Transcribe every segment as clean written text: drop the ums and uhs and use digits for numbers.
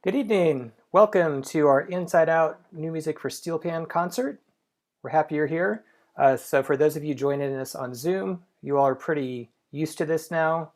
Good evening. Welcome to our Inside Out New Music for Steel Pan concert. We're happy you're here. So for those of you joining us on Zoom, you all are pretty used to this now.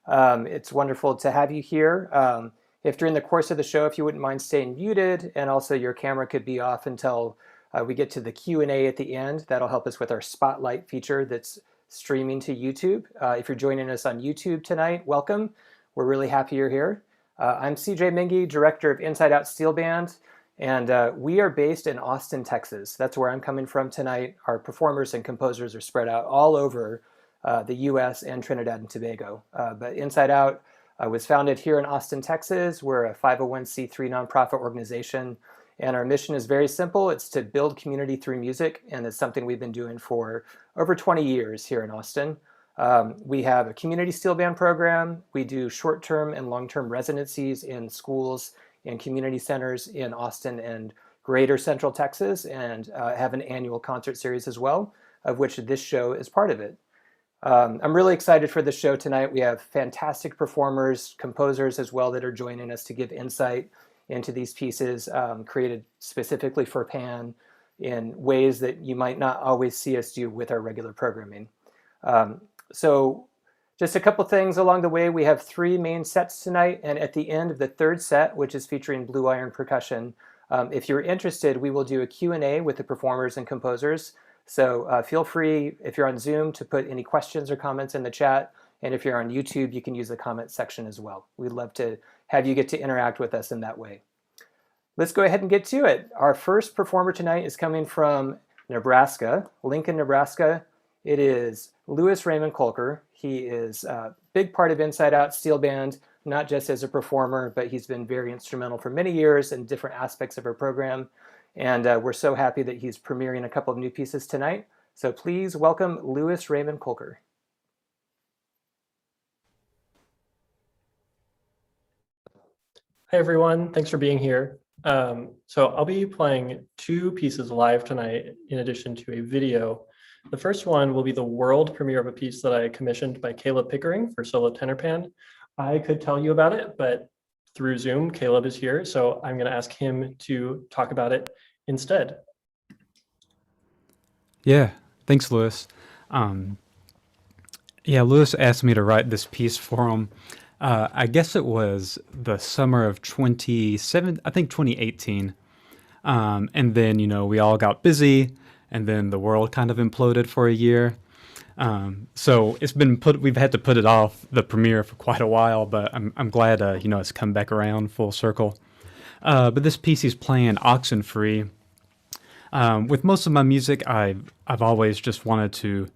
It's wonderful to have you here. If during the course of the show, if you wouldn't mind staying muted, and also your camera could be off until we get to the Q&A at the end, that'll help us with our spotlight feature that's streaming to YouTube. If you're joining us on YouTube tonight, welcome. We're really happy you're here. I'm CJ Mingy, Director of Inside Out Steel Band, and we are based in Austin, Texas. That's where I'm coming from tonight. Our performers and composers are spread out all over the US and Trinidad and Tobago. But Inside Out was founded here in Austin, Texas. We're a 501c3 nonprofit organization, and our mission is very simple. It's to build community through music, and it's something we've been doing for over 20 years here in Austin. We have a community steel band program. We do short-term and long-term residencies in schools and community centers in Austin and greater Central Texas, and have an annual concert series as well, of which this show is part of it. I'm really excited for the show tonight. We have fantastic performers, composers as well that are joining us to give insight into these pieces created specifically for Pan in ways that you might not always see us do with our regular programming. So just a couple things along the way. We have 3 main sets tonight, and at the end of the 3rd set, which is featuring Blue Iron Percussion, if you're interested, we will do a Q&A with the performers and composers. So feel free, if you're on Zoom, to put any questions or comments in the chat, and if you're on YouTube, you can use the comment section as well. We'd love to have you get to interact with us in that way. Let's go ahead and get to it. Our first performer tonight is coming from Nebraska, Lincoln, Nebraska. It is Louis Raymond-Kolker. He is a big part of Inside Out Steel Band, not just as a performer, but he's been very instrumental for many years in different aspects of our program. And we're so happy that he's premiering a couple of new pieces tonight. So please welcome Louis Raymond-Kolker. Hi, everyone. Thanks for being here. So I'll be playing 2 pieces live tonight in addition to a video. The first one will be the world premiere of a piece that I commissioned by Caleb Pickering for solo tenor pan. I could tell you about it, but through Zoom, Caleb is here, so I'm going to ask him to talk about it instead. Yeah, thanks, Louis. Louis asked me to write this piece for him. I guess it was the summer of 2018. And then, we all got busy, and then the world kind of imploded for a year. So we've had to put it off, the premiere, for quite a while, but I'm glad, it's come back around full circle. But this piece he's playing, Oxenfree. With most of my music, I've always just wanted to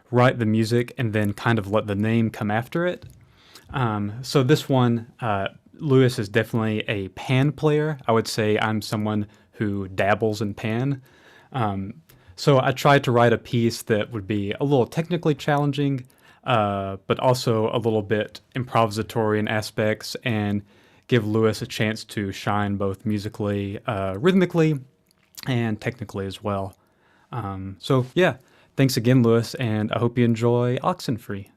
write the music and then kind of let the name come after it. So this one, Louis is definitely a pan player. I would say I'm someone who dabbles in pan. So I tried to write a piece that would be a little technically challenging, but also a little bit improvisatory in aspects, and give Louis a chance to shine both musically, rhythmically, and technically as well. Thanks again, Louis, and I hope you enjoy Oxenfree.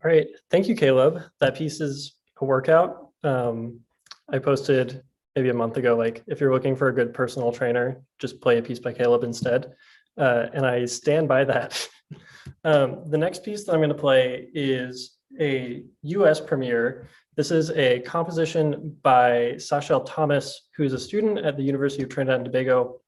All right, thank you, Caleb. That piece is a workout. I posted maybe a month ago, like if you're looking for a good personal trainer, just play a piece by Caleb instead. And I stand by that. The next piece that I'm going to play is a US premiere. This is a composition by Sachelle Thomas, who's a student at the University of Trinidad and Tobago.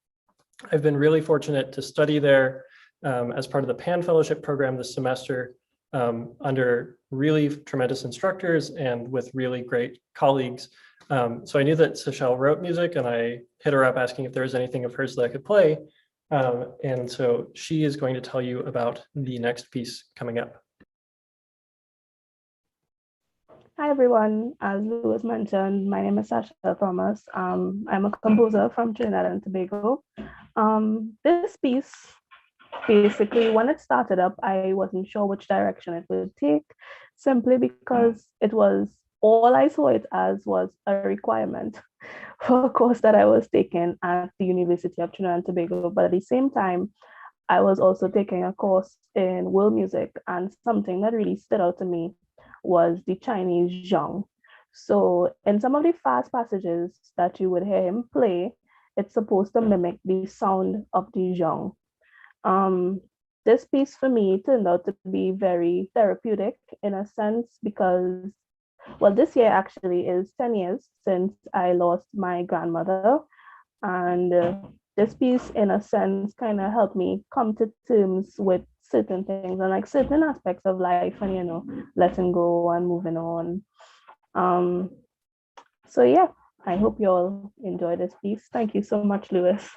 I've been really fortunate to study there as part of the PAN Fellowship program this semester, under really tremendous instructors and with really great colleagues. So I knew that Sachelle wrote music, and I hit her up asking if there was anything of hers that I could play. And so she is going to tell you about the next piece coming up. Hi everyone, as Louis mentioned, my name is Sachelle Thomas. I'm a composer from Trinidad and Tobago. This piece, basically, when it started up, I wasn't sure which direction it would take, simply because it was, all I saw it as was a requirement for a course that I was taking at the University of Trinidad and Tobago. But at the same time, I was also taking a course in world music, and something that really stood out to me was the Chinese zhong. So in some of the fast passages that you would hear him play, it's supposed to mimic the sound of the zhong. This piece for me turned out to be very therapeutic in a sense because, well, this year actually is 10 years since I lost my grandmother. And this piece, in a sense, kind of helped me come to terms with certain things and like certain aspects of life and, you know, letting go and moving on. So yeah, I hope you all enjoy this piece. Thank you so much, Louis.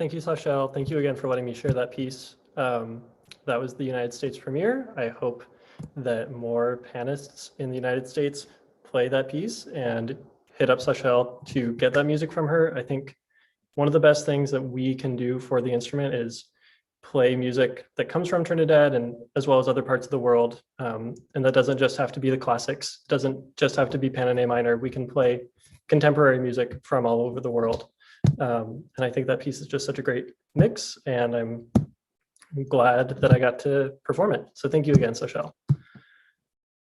Thank you, Sachelle. Thank you again for letting me share that piece. That was the United States premiere. I hope that more panists in the United States play that piece and hit up Sachelle to get that music from her. I think one of the best things that we can do for the instrument is play music that comes from Trinidad and as well as other parts of the world. And that doesn't just have to be the classics, doesn't just have to be Pan and A minor. We can play contemporary music from all over the world. And I think that piece is just such a great mix, and I'm glad that I got to perform it. So thank you again, Sachelle.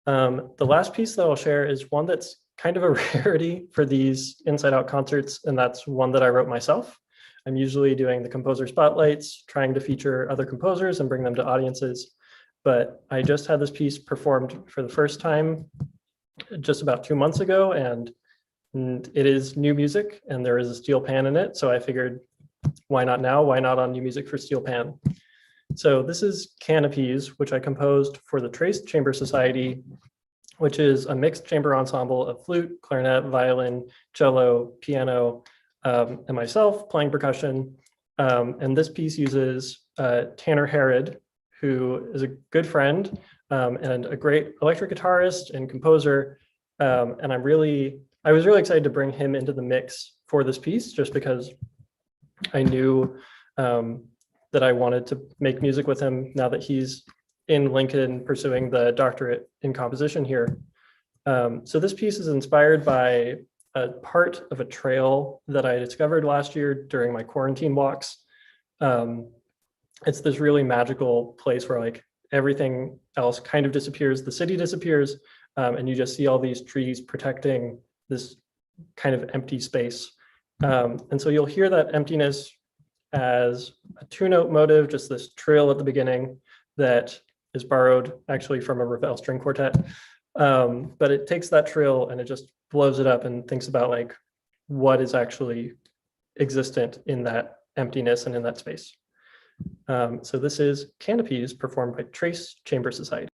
The last piece that I'll share is one that's kind of a rarity for these Inside Out concerts, and that's one that I wrote myself. I'm usually doing the composer spotlights, trying to feature other composers and bring them to audiences. But I just had this piece performed for the first time just about 2 months ago, and it is new music and there is a steel pan in it. So I figured, why not now? Why not on new music for steel pan? So this is Canopies, which I composed for the Trace Chamber Society, which is a mixed chamber ensemble of flute, clarinet, violin, cello, piano, and myself playing percussion. And this piece uses Tanner Herod, who is a good friend and a great electric guitarist and composer. And I was really excited to bring him into the mix for this piece, just because I knew that I wanted to make music with him now that he's in Lincoln pursuing the doctorate in composition here. So this piece is inspired by a part of a trail that I discovered last year during my quarantine walks. It's this really magical place where like everything else kind of disappears, the city disappears, and you just see all these trees protecting this kind of empty space. And so you'll hear that emptiness as a 2-note motive, just this trill at the beginning that is borrowed actually from a Ravel string quartet. But it takes that trill and it just blows it up and thinks about like what is actually existent in that emptiness and in that space. So this is Canopies, performed by Trace Chamber Society.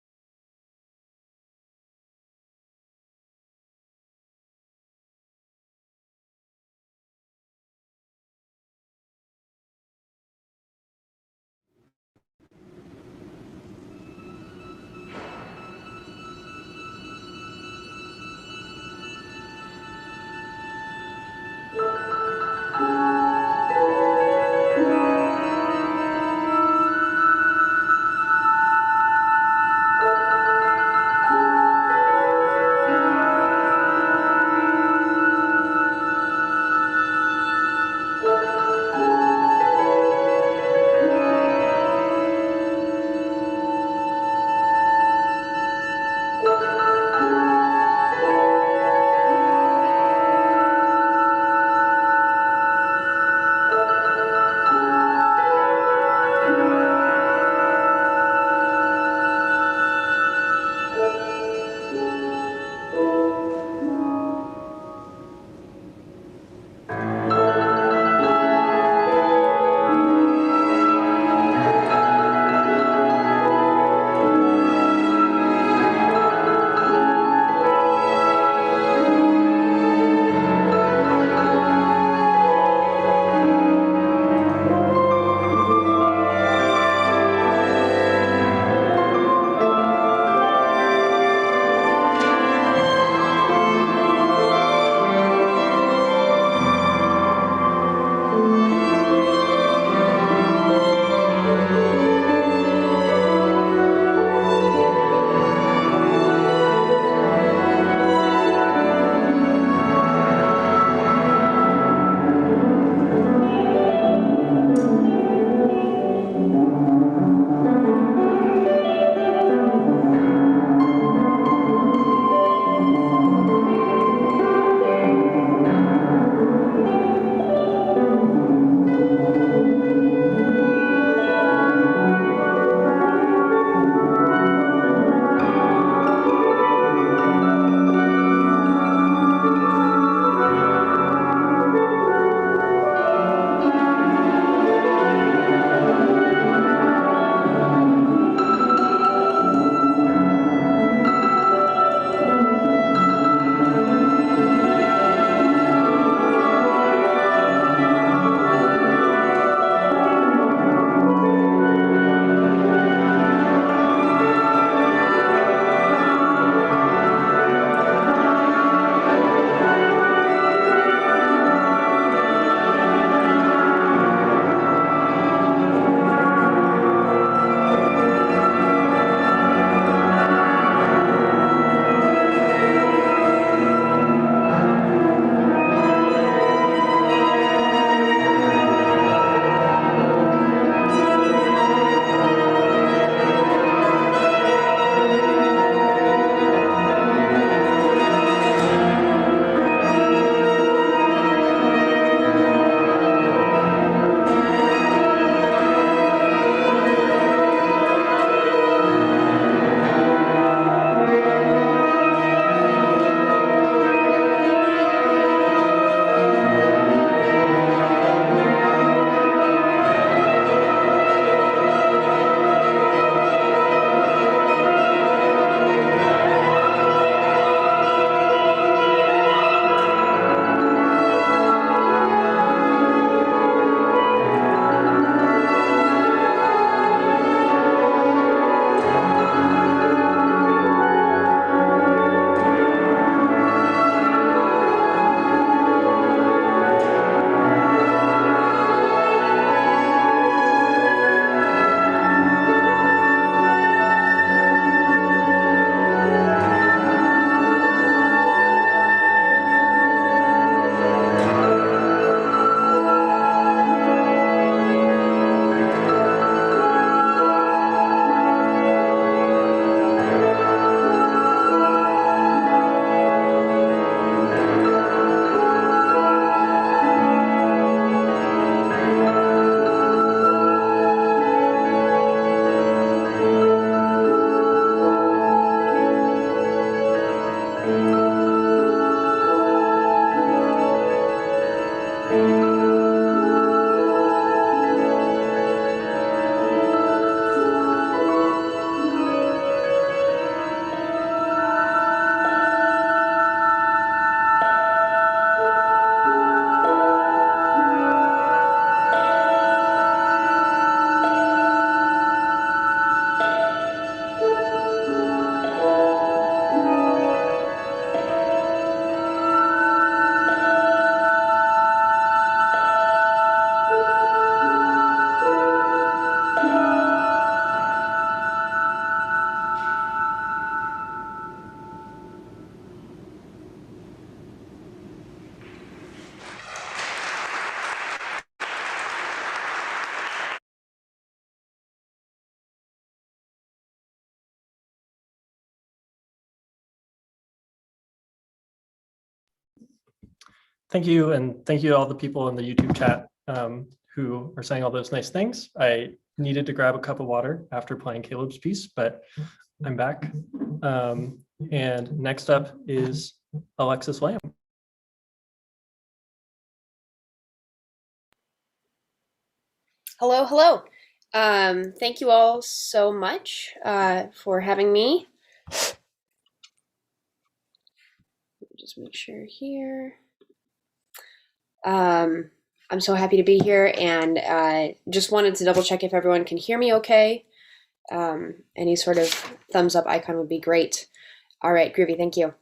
Thank you, and thank you to all the people in the YouTube chat who are saying all those nice things. I needed to grab a cup of water after playing Caleb's piece, but I'm back. And next up is Alexis Lamb. Hello, hello. Thank you all so much for having me. Let me just make sure here. I'm so happy to be here, and just wanted to double check if everyone can hear me okay. Any sort of thumbs up icon would be great. All right, groovy, thank you.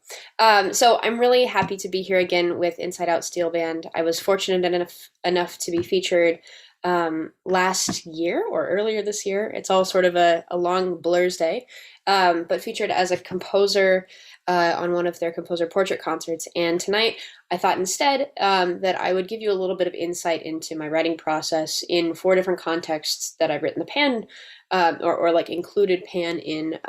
So I'm really happy to be here again with Inside Out Steel Band. I was fortunate enough to be featured last year or earlier this year. It's all sort of a long blur's day, but featured as a composer on one of their composer portrait concerts. And tonight I thought instead that I would give you a little bit of insight into my writing process in 4 different contexts that I've written the pan or like included pan in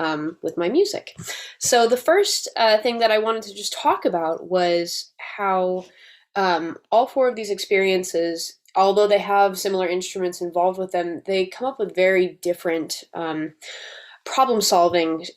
with my music. So the first thing that I wanted to just talk about was how all 4 of these experiences, although they have similar instruments involved with them, they come up with very different problem-solving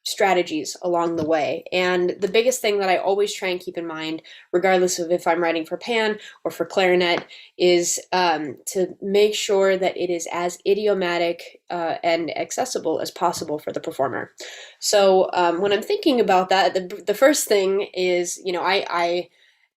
strategies along the way. And the biggest thing that I always try and keep in mind, regardless of if I'm writing for pan or for clarinet, is to make sure that it is as idiomatic and accessible as possible for the performer. So when I'm thinking about that, the first thing is, I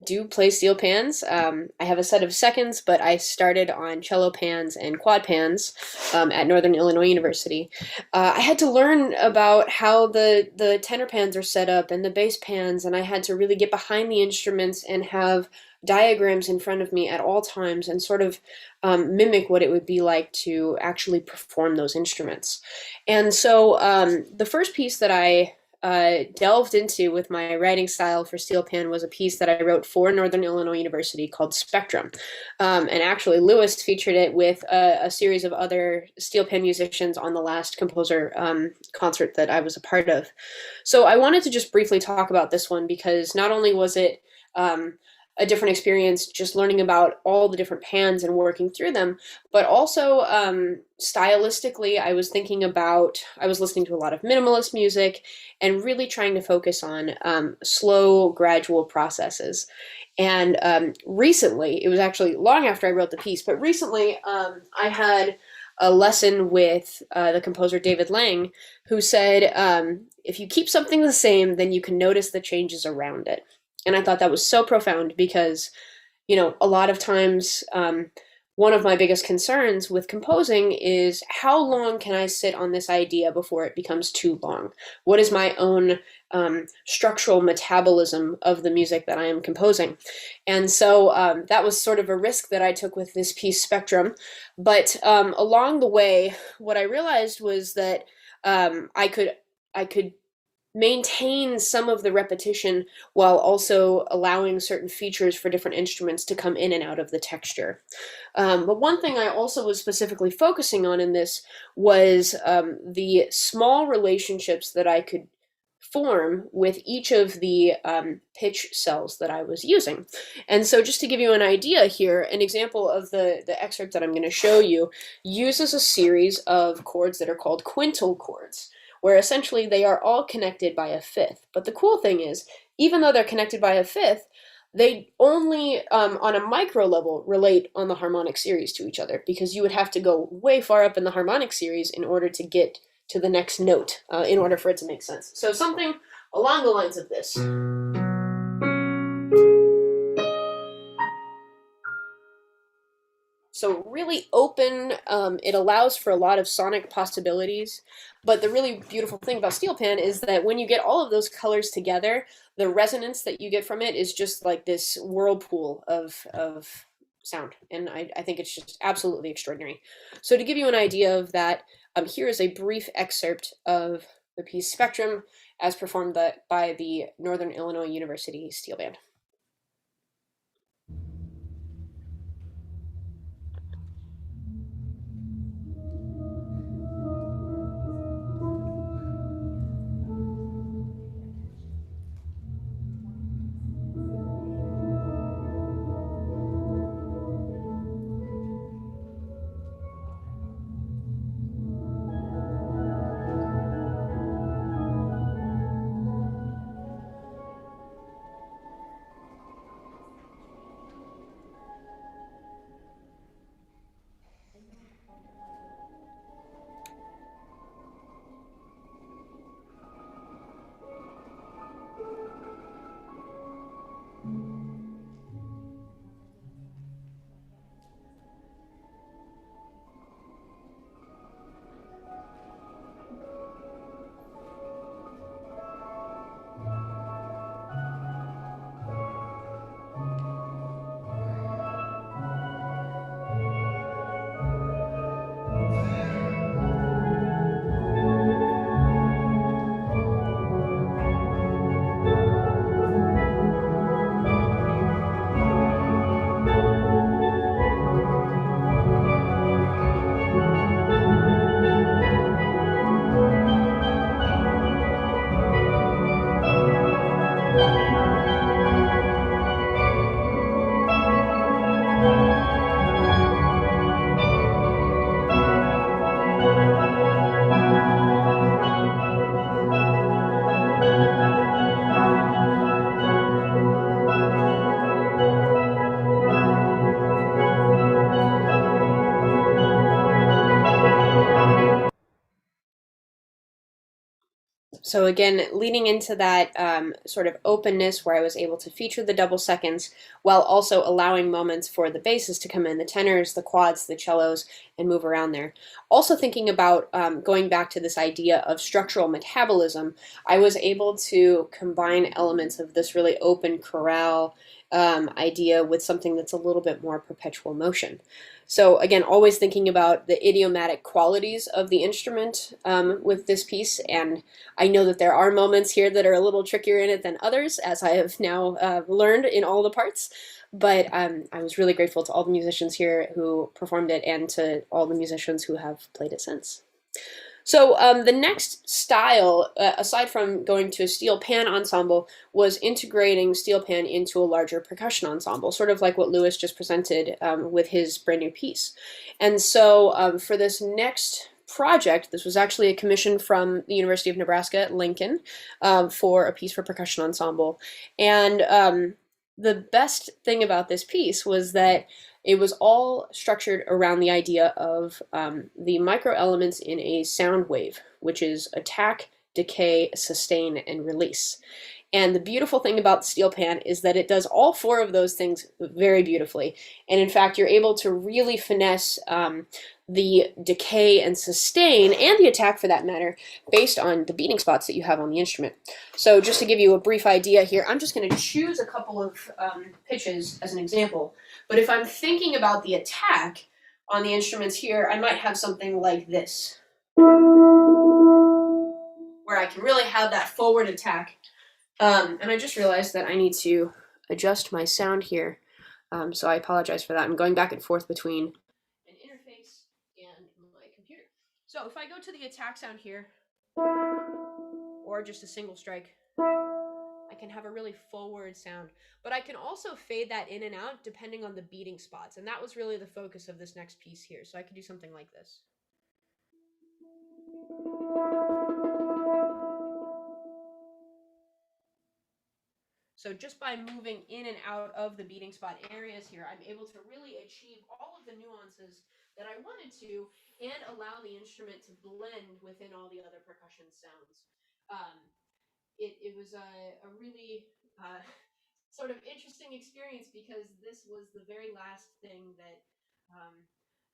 do play steel pans. I have a set of seconds, but I started on cello pans and quad pans at Northern Illinois University. I had to learn about how the tenor pans are set up and the bass pans, and I had to really get behind the instruments and have diagrams in front of me at all times and sort of mimic what it would be like to actually perform those instruments. And so the first piece that I delved into with my writing style for steel pan was a piece that I wrote for Northern Illinois University called Spectrum. And actually Lewis featured it with a series of other steel pan musicians on the last composer concert that I was a part of. So I wanted to just briefly talk about this one because not only was it a different experience just learning about all the different pans and working through them, but also stylistically, I was listening to a lot of minimalist music and really trying to focus on slow, gradual processes. And recently, it was actually long after I wrote the piece, but recently I had a lesson with the composer David Lang, who said, if you keep something the same, then you can notice the changes around it. And I thought that was so profound because, a lot of times one of my biggest concerns with composing is how long can I sit on this idea before it becomes too long? What is my own structural metabolism of the music that I am composing? And so that was sort of a risk that I took with this piece, Spectrum. But along the way, what I realized was that I could maintain some of the repetition while also allowing certain features for different instruments to come in and out of the texture. But one thing I also was specifically focusing on in this was the small relationships that I could form with each of the pitch cells that I was using. And so just to give you an idea here, an example of the excerpt that I'm going to show you uses a series of chords that are called quintal chords, where essentially they are all connected by a fifth. But the cool thing is, even though they're connected by a fifth, they only, on a micro level, relate on the harmonic series to each other, because you would have to go way far up in the harmonic series in order to get to the next note, in order for it to make sense. So something along the lines of this. So really open, it allows for a lot of sonic possibilities, but the really beautiful thing about steel pan is that when you get all of those colors together, the resonance that you get from it is just like this whirlpool of sound, and I think it's just absolutely extraordinary. So to give you an idea of that, here is a brief excerpt of the piece Spectrum as performed by the Northern Illinois University Steel Band. So again, leading into that sort of openness where I was able to feature the double seconds while also allowing moments for the basses to come in, the tenors, the quads, the cellos, and move around there. Also thinking about going back to this idea of structural metabolism, I was able to combine elements of this really open chorale idea with something that's a little bit more perpetual motion. So again, always thinking about the idiomatic qualities of the instrument with this piece, and I know that there are moments here that are a little trickier in it than others, as I have now learned in all the parts, but I was really grateful to all the musicians here who performed it and to all the musicians who have played it since. So the next style, aside from going to a steel pan ensemble, was integrating steel pan into a larger percussion ensemble, sort of like what Lewis just presented with his brand new piece. And so for this next project, this was actually a commission from the University of Nebraska at Lincoln for a piece for percussion ensemble. And the best thing about this piece was that it was all structured around the idea of the micro elements in a sound wave, which is attack, decay, sustain, and release. And the beautiful thing about the steel pan is that it does all four of those things very beautifully. And in fact, you're able to really finesse the decay and sustain, and the attack for that matter, based on the beating spots that you have on the instrument. So just to give you a brief idea here, I'm just going to choose a couple of pitches as an example. But if I'm thinking about the attack on the instruments here, I might have something like this, where I can really have that forward attack. And I just realized that I need to adjust my sound here. So I apologize for that. I'm going back and forth between an interface and my computer. So if I go to the attack sound here, or just a single strike, I can have a really forward sound, but I can also fade that in and out depending on the beating spots. And that was really the focus of this next piece here. So I could do something like this. So just by moving in and out of the beating spot areas here, I'm able to really achieve all of the nuances that I wanted to and allow the instrument to blend within all the other percussion sounds. It was a really sort of interesting experience because this was the very last thing that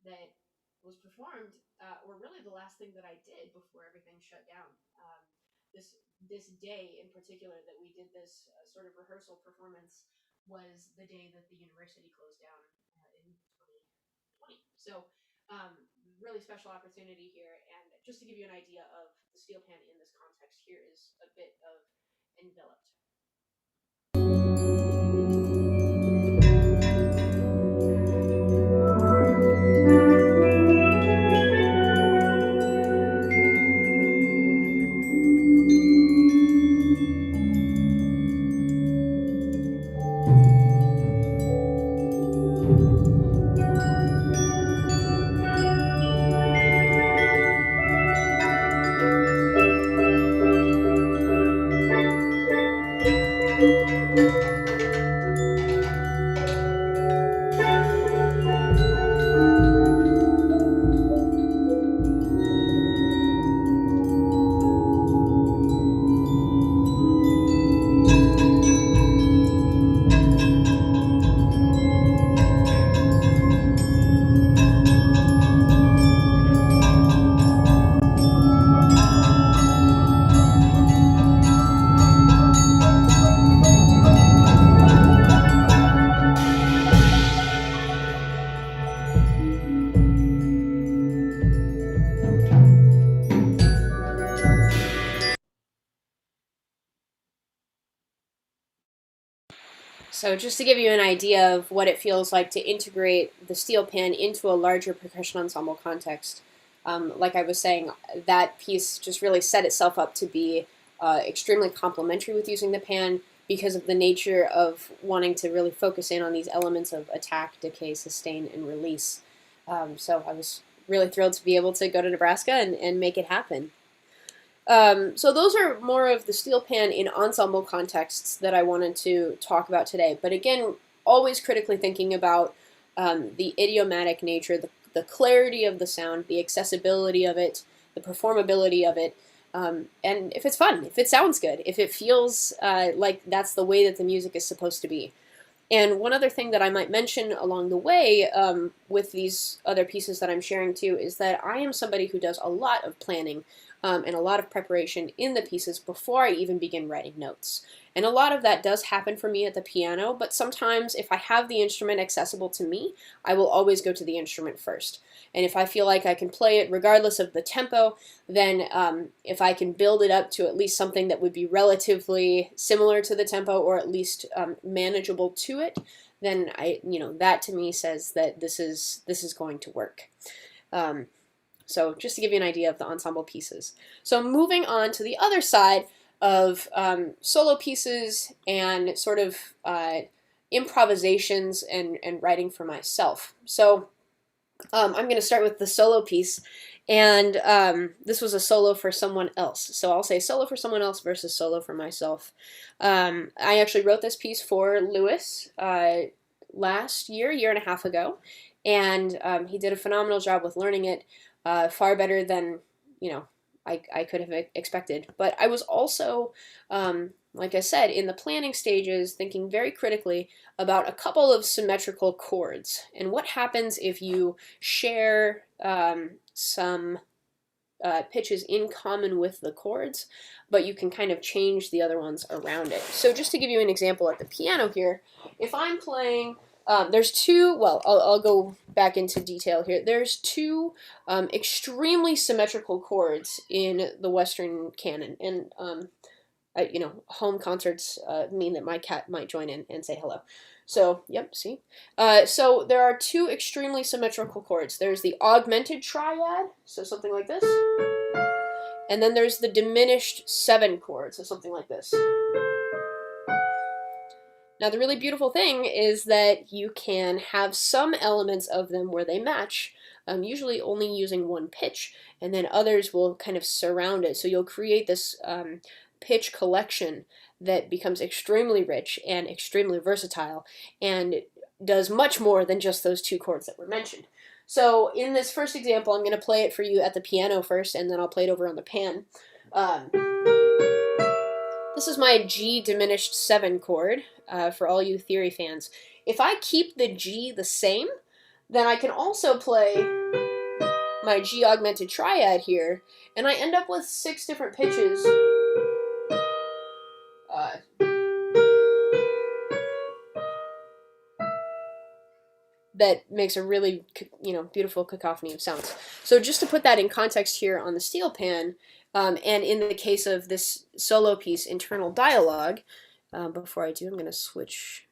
that was performed, or really the last thing that I did before everything shut down. This day in particular that we did this sort of rehearsal performance was the day that the university closed down in 2020. So really special opportunity here. And just to give you an idea of the steel pan in this context, here is a bit of enveloped. So just to give you an idea of what it feels like to integrate the steel pan into a larger percussion ensemble context, like I was saying, that piece just really set itself up to be extremely complementary with using the pan, because of the nature of wanting to really focus in on these elements of attack, decay, sustain, and release. So I was really thrilled to be able to go to Nebraska and make it happen. So those are more of the steel pan in ensemble contexts that I wanted to talk about today. But again, always critically thinking about the idiomatic nature, the clarity of the sound, the accessibility of it, the performability of it, and if it's fun, if it sounds good, if it feels like that's the way that the music is supposed to be. And one other thing that I might mention along the way with these other pieces that I'm sharing too is that I am somebody who does a lot of planning and a lot of preparation in the pieces before I even begin writing notes. And a lot of that does happen for me at the piano, but sometimes if I have the instrument accessible to me, I will always go to the instrument first. And if I feel like I can play it regardless of the tempo, then if I can build it up to at least something that would be relatively similar to the tempo or at least manageable to it, then that to me says that this is going to work. So just to give you an idea of the ensemble pieces. So moving on to the other side of solo pieces and sort of improvisations and writing for myself. So I'm going to start with the solo piece, and this was a solo for someone else. So I'll say solo for someone else versus solo for myself. I actually wrote this piece for Lewis last year and a half ago, and he did a phenomenal job with learning it, far better than I could have expected. But I was also, like I said, in the planning stages, thinking very critically about a couple of symmetrical chords and what happens if you share some pitches in common with the chords, but you can kind of change the other ones around it. So just to give you an example at the piano here, if I'm playing, there's two, well, I'll go back into detail here. There's two extremely symmetrical chords in the Western canon, and home concerts mean that my cat might join in and say hello. So, yep, see? So there are two extremely symmetrical chords. There's the augmented triad, so something like this. And then there's the diminished 7 chord, so something like this. Now, the really beautiful thing is that you can have some elements of them where they match, usually only using one pitch, and then others will kind of surround it. So you'll create this pitch collection that becomes extremely rich and extremely versatile and does much more than just those 2 chords that were mentioned. So in this first example, I'm going to play it for you at the piano first, and then I'll play it over on the pan. This is my G diminished 7 chord for all you theory fans. If I keep the G the same, then I can also play my G augmented triad here, and I end up with 6 different pitches. That makes a really, beautiful cacophony of sounds. So just to put that in context here on the steel pan, and in the case of this solo piece, internal dialogue, before I do, I'm going to switch.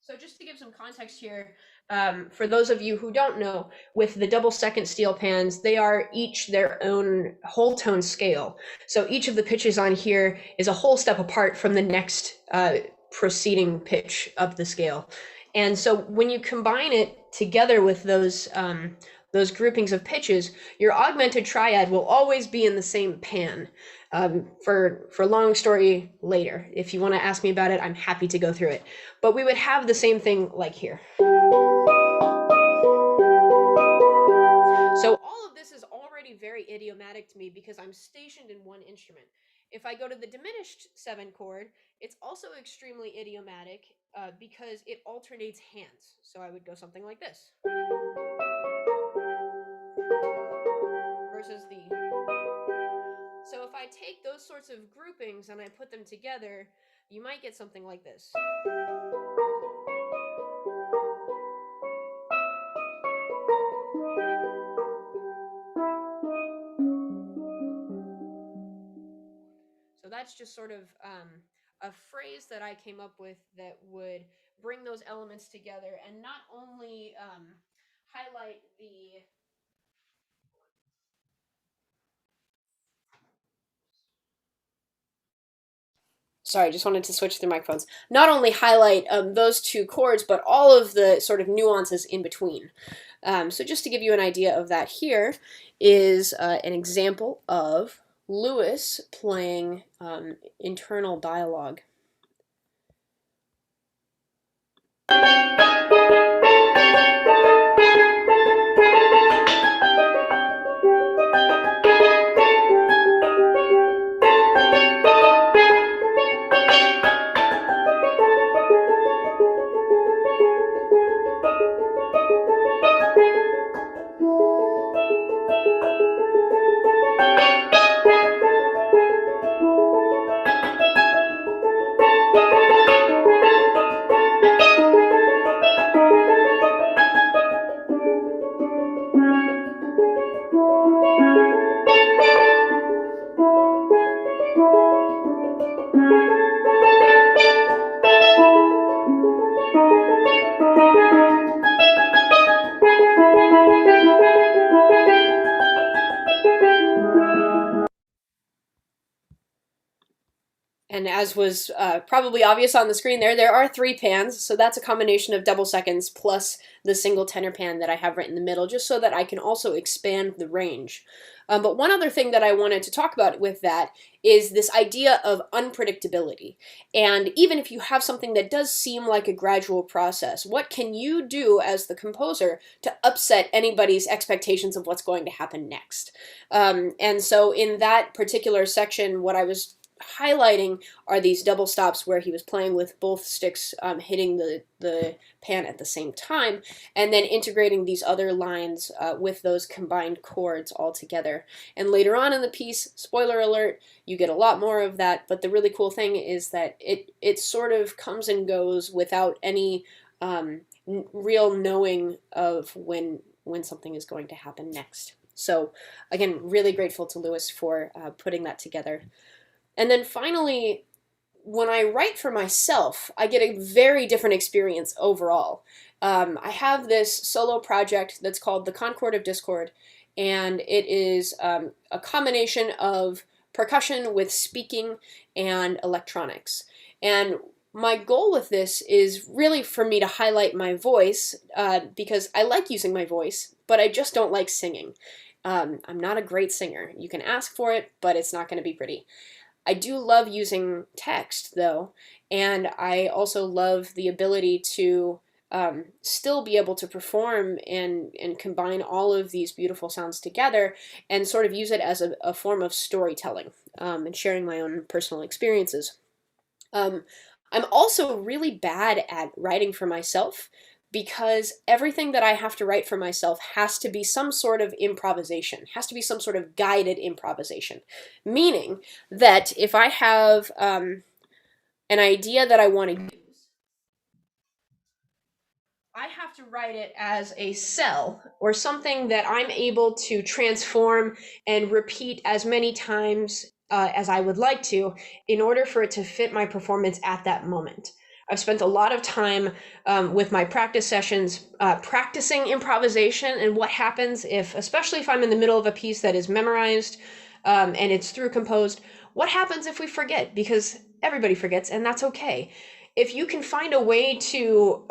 So just to give some context here, for those of you who don't know, with the double second steel pans, they are each their own whole tone scale. So each of the pitches on here is a whole step apart from the next preceding pitch of the scale. And so when you combine it together with those groupings of pitches, your augmented triad will always be in the same pan. For long story later, if you want to ask me about it, I'm happy to go through it. But we would have the same thing like here. So all of this is already very idiomatic to me because I'm stationed in one instrument. If I go to the diminished 7 chord, it's also extremely idiomatic because it alternates hands. So I would go something like this. Versus the... So if I take those sorts of groupings and I put them together, you might get something like this. So that's just sort of a phrase that I came up with that would bring those elements together and not only highlight the... sorry, just wanted to switch through microphones, not only highlight those two chords, but all of the sort of nuances in between. So just to give you an idea of that, here is an example of Lewis playing internal dialogue. And as was probably obvious on the screen there are 3 pans, so that's a combination of double seconds plus the single tenor pan that I have right in the middle, just so that I can also expand the range. But one other thing that I wanted to talk about with that is this idea of unpredictability. And even if you have something that does seem like a gradual process, what can you do as the composer to upset anybody's expectations of what's going to happen next? And so in that particular section, what I was highlighting are these double stops where he was playing with both sticks hitting the pan at the same time, and then integrating these other lines with those combined chords all together. And later on in the piece, spoiler alert, you get a lot more of that, but the really cool thing is that it sort of comes and goes without any real knowing of when something is going to happen next. So again, really grateful to Lewis for putting that together. And then finally, when I write for myself, I get a very different experience overall. I have this solo project that's called The Concord of Discord, and it is a combination of percussion with speaking and electronics. And my goal with this is really for me to highlight my voice, because I like using my voice, but I just don't like singing. I'm not a great singer. You can ask for it, but it's not going to be pretty. I do love using text, though, and I also love the ability to still be able to perform and combine all of these beautiful sounds together and sort of use it as a form of storytelling and sharing my own personal experiences. I'm also really bad at writing for myself, because everything that I have to write for myself has to be some sort of improvisation, has to be some sort of guided improvisation. Meaning that if I have an idea that I want to use, I have to write it as a cell or something that I'm able to transform and repeat as many times as I would like to in order for it to fit my performance at that moment. I've spent a lot of time with my practice sessions practicing improvisation and what happens if, especially if I'm in the middle of a piece that is memorized and it's through composed, what happens if we forget? Because everybody forgets, and that's okay. If you can find a way to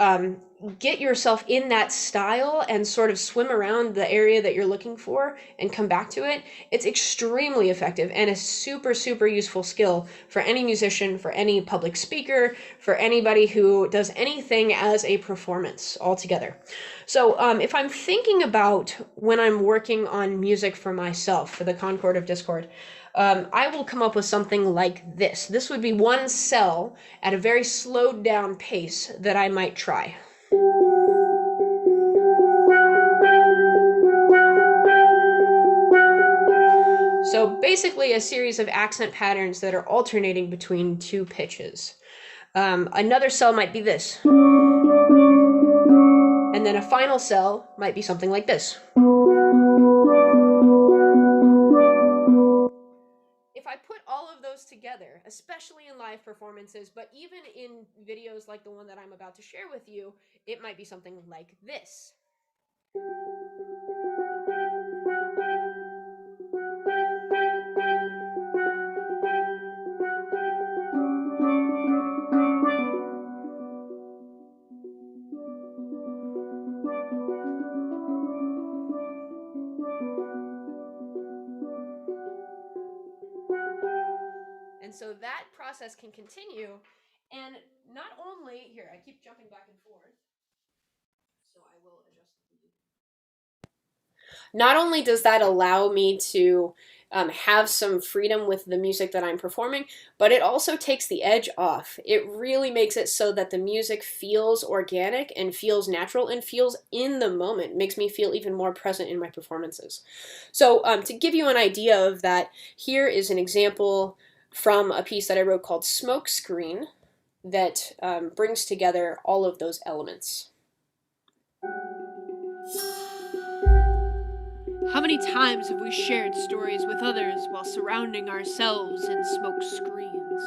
get yourself in that style and sort of swim around the area that you're looking for and come back to it, it's extremely effective and a super, super useful skill for any musician, for any public speaker, for anybody who does anything as a performance altogether. So if I'm thinking about when I'm working on music for myself, for the Concord of Discord, I will come up with something like this. This would be one cell at a very slowed down pace that I might try. So basically a series of accent patterns that are alternating between 2 pitches. Another cell might be this. And then a final cell might be something like this. If I put all of those together, especially in live performances, but even in videos like the one that I'm about to share with you, it might be something like this. And so that process can continue. And not only, here, I keep jumping back and forth. So I will adjust the music. Not only does that allow me to have some freedom with the music that I'm performing, but it also takes the edge off. It really makes it so that the music feels organic and feels natural and feels in the moment. It makes me feel even more present in my performances. So to give you an idea of that, here is an example from a piece that I wrote called Smoke Screen that brings together all of those elements. How many times have we shared stories with others while surrounding ourselves in smoke screens?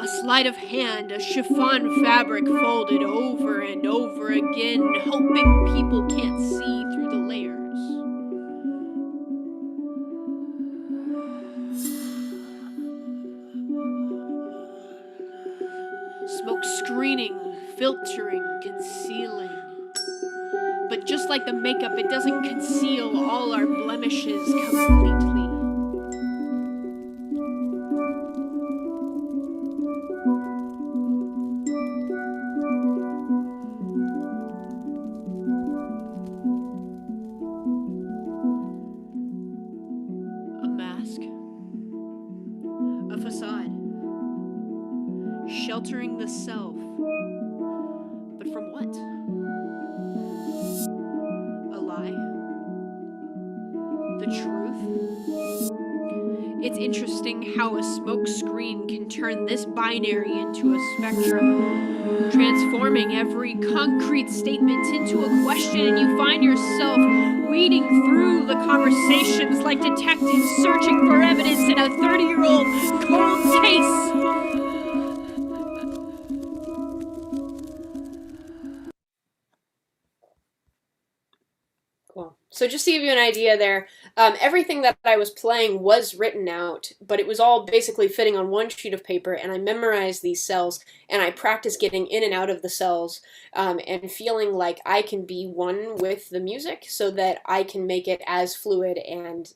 A sleight of hand, a chiffon fabric folded over and over again, hoping people can't see through the layers. Smoke screening, filtering, concealing. But just like the makeup, it doesn't conceal all our blemishes completely. A mask. A facade. Sheltering the self. But from what? A lie? The truth? It's interesting how a smoke screen can turn this binary into a spectrum, transforming every concrete statement into a question, and you find yourself weeding through the conversations like detectives searching for evidence in a 30-year-old cold case. Cool. So just to give you an idea there, everything that I was playing was written out, but it was all basically fitting on one sheet of paper, and I memorized these cells, and I practiced getting in and out of the cells, and feeling like I can be one with the music so that I can make it as fluid and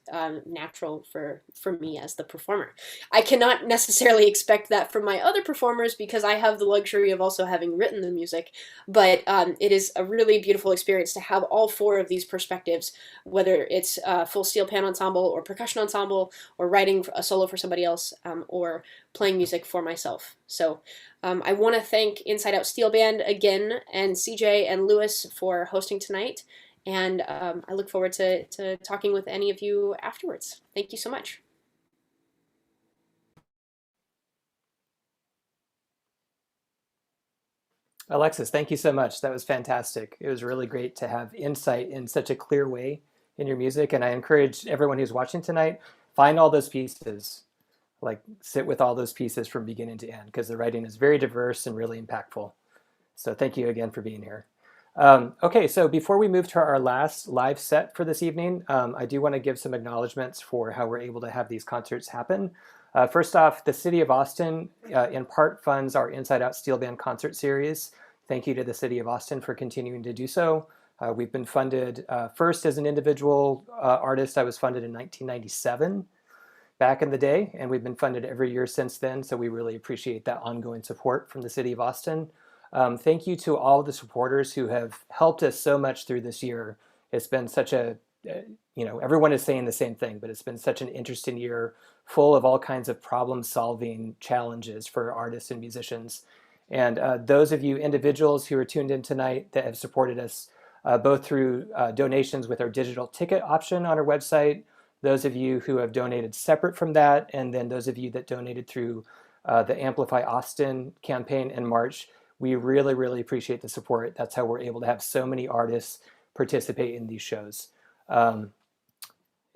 natural for me as the performer. I cannot necessarily expect that from my other performers because I have the luxury of also having written the music, but it is a really beautiful experience to have all four of these perspectives, whether it's full steel pan ensemble or percussion ensemble or writing a solo for somebody else or playing music for myself. So I want to thank Inside Out Steel Band again and CJ and Lewis for hosting tonight, and I look forward to talking with any of you afterwards. Thank you so much. Alexis, thank you so much. That was fantastic. It was really great to have insight in such a clear way in your music. And I encourage everyone who's watching tonight, find all those pieces, like sit with all those pieces from beginning to end, because the writing is very diverse and really impactful. So thank you again for being here. Okay, so before we move to our last live set for this evening, I do want to give some acknowledgments for how we're able to have these concerts happen. First off, the City of Austin in part funds our Inside Out Steel Band concert series. Thank you to the City of Austin for continuing to do so. We've been funded first as an individual artist. I was funded in 1997 back in the day, and we've been funded every year since then, so we really appreciate that ongoing support from the City of Austin. Thank you to all the supporters who have helped us so much through this year. It's been such a, everyone is saying the same thing, but it's been such an interesting year full of all kinds of problem-solving challenges for artists and musicians. And those of you individuals who are tuned in tonight that have supported us both through donations with our digital ticket option on our website, those of you who have donated separate from that, and then those of you that donated through the Amplify Austin campaign in March, we really, really appreciate the support. That's how we're able to have so many artists participate in these shows.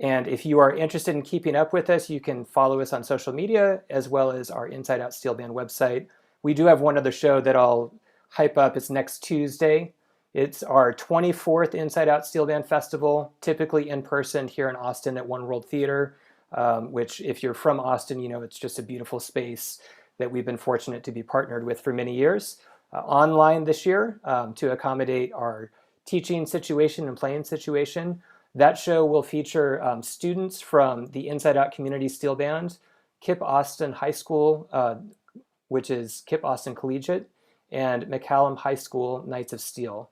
And if you are interested in keeping up with us, you can follow us on social media as well as our Inside Out Steel Band website. We do have one other show that I'll hype up. It's next Tuesday. It's our 24th Inside Out Steel Band Festival, typically in person here in Austin at One World Theater, which if you're from Austin, it's just a beautiful space that we've been fortunate to be partnered with for many years. Online this year to accommodate our teaching situation and playing situation. That show will feature students from the Inside Out Community Steel Band Kip Austin High School, which is Kip Austin Collegiate, and McCallum High School Knights of Steel.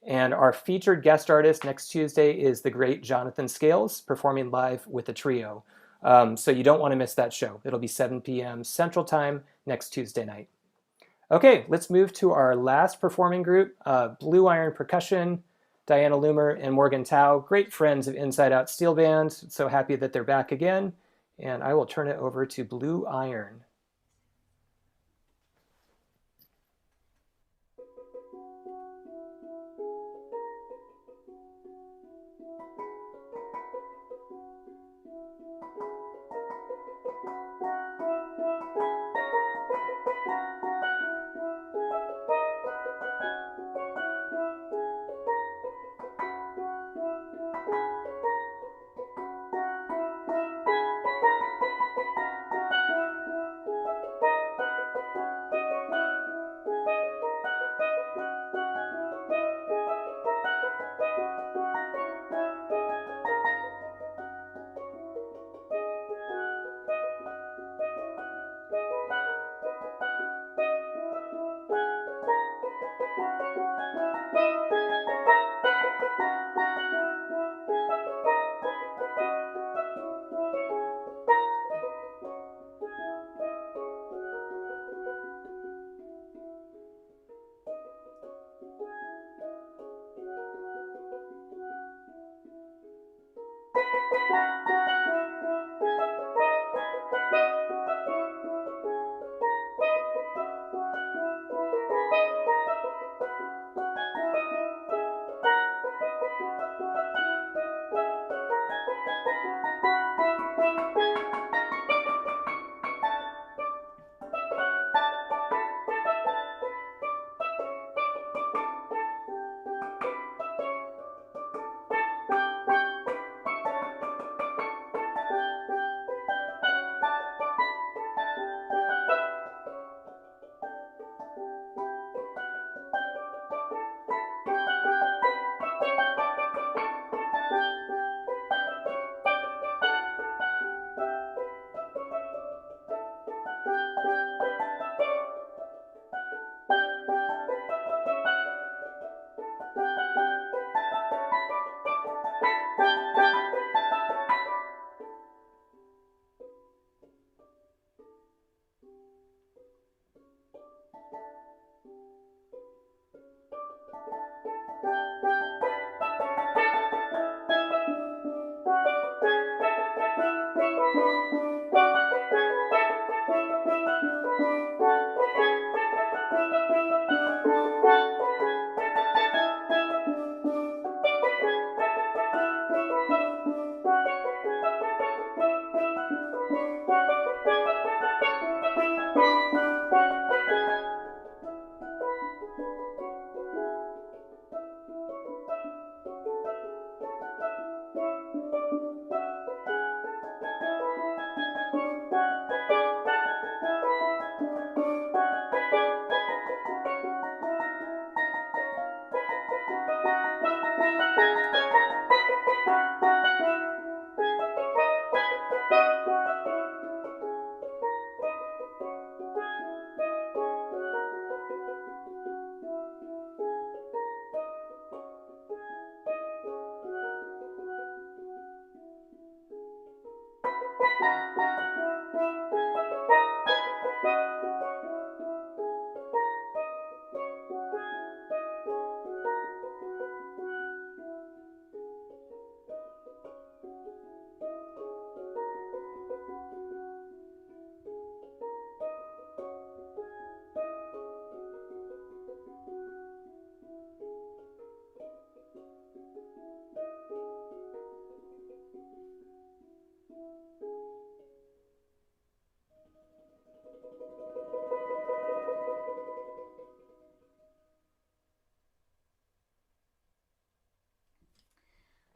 And our featured guest artist next Tuesday is the great Jonathan Scales, performing live with a trio. So you don't want to miss that show. It'll be 7 p.m. Central Time next Tuesday night. Okay, let's move to our last performing group, Blue Iron Percussion, Diana Loomer and Morgan Tao, great friends of Inside Out Steel Band. So happy that they're back again. And I will turn it over to Blue Iron.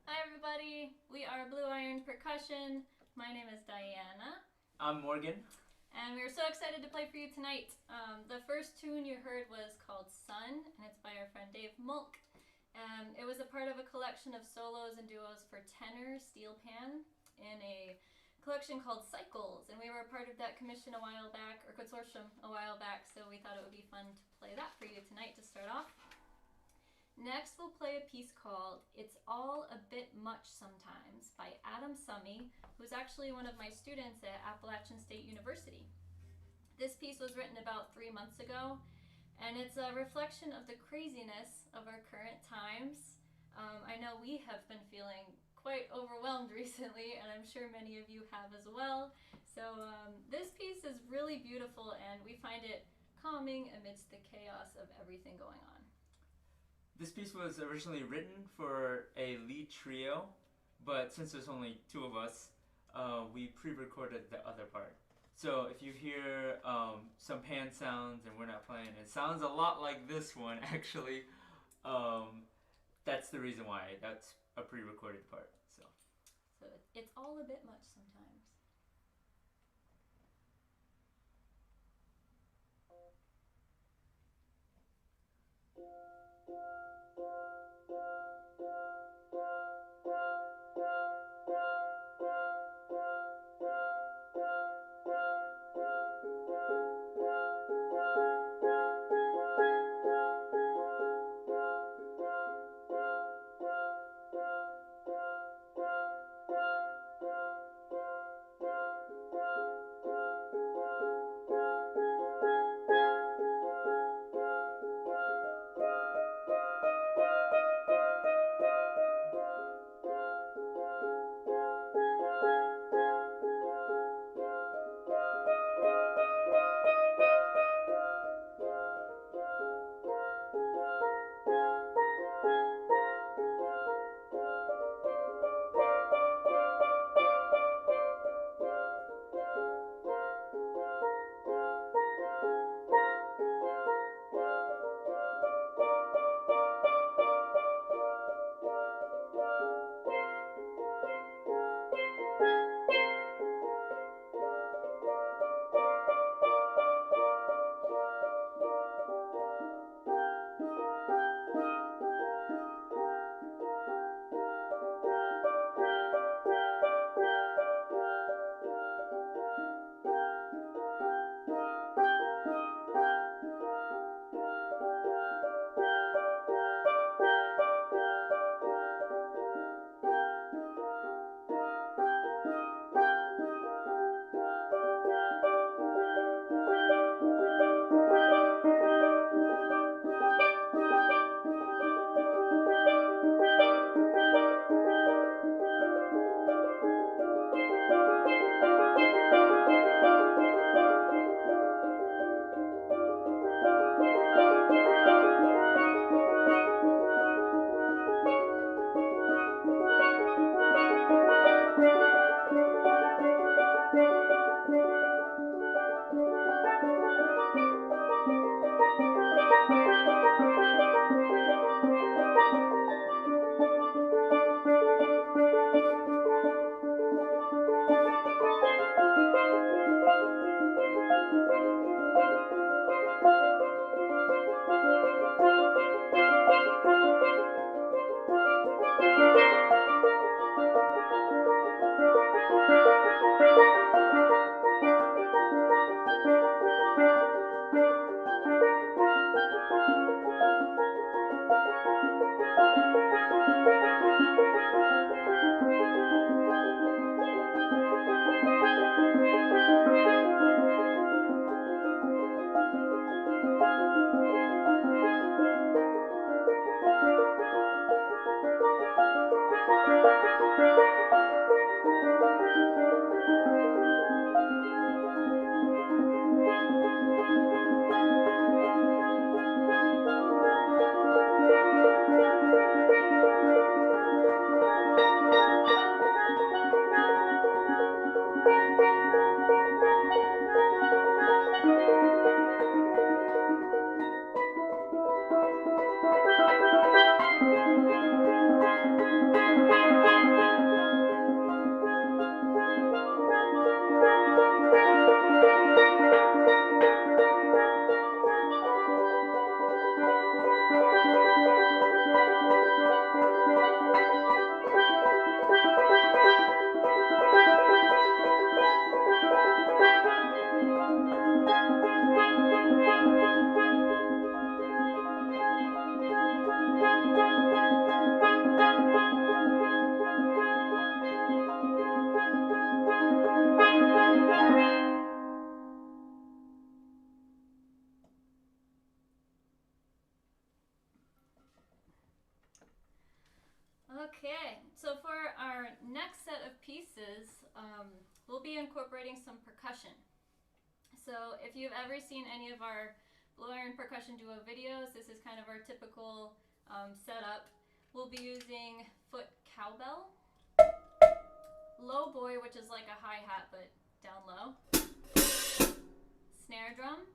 Hi everybody, we are Blue Iron Percussion. My name is Diana. I'm Morgan. And we are so excited to play for you tonight. The first tune you heard was called Sun, and it's by our friend Dave Molk. It was a part of a collection of solos and duos for tenor steel pan in a collection called Cycles, and we were a part of that commission a while back, or consortium a while back, so we thought it would be fun to play that for you tonight to start off. Next, we'll play a piece called It's All a Bit Much Sometimes by Adam Summey, who's actually one of my students at Appalachian State University. This piece was written about 3 months ago, and it's a reflection of the craziness of our current times. I know we have been feeling quite overwhelmed recently, and I'm sure many of you have as well. So this piece is really beautiful, and we find it calming amidst the chaos of everything going on. This piece was originally written for a lead trio, but since there's only 2 of us, we pre-recorded the other part. So if you hear some pan sounds and we're not playing, it sounds a lot like this one actually. That's the reason why. That's a pre-recorded part. So It's all a bit much sometimes. Okay, so for our next set of pieces, we'll be incorporating some percussion. So if you've ever seen any of our Blue Iron Percussion Duo videos, this is kind of our typical setup. We'll be using foot cowbell, low boy, which is like a hi-hat but down low, snare drum,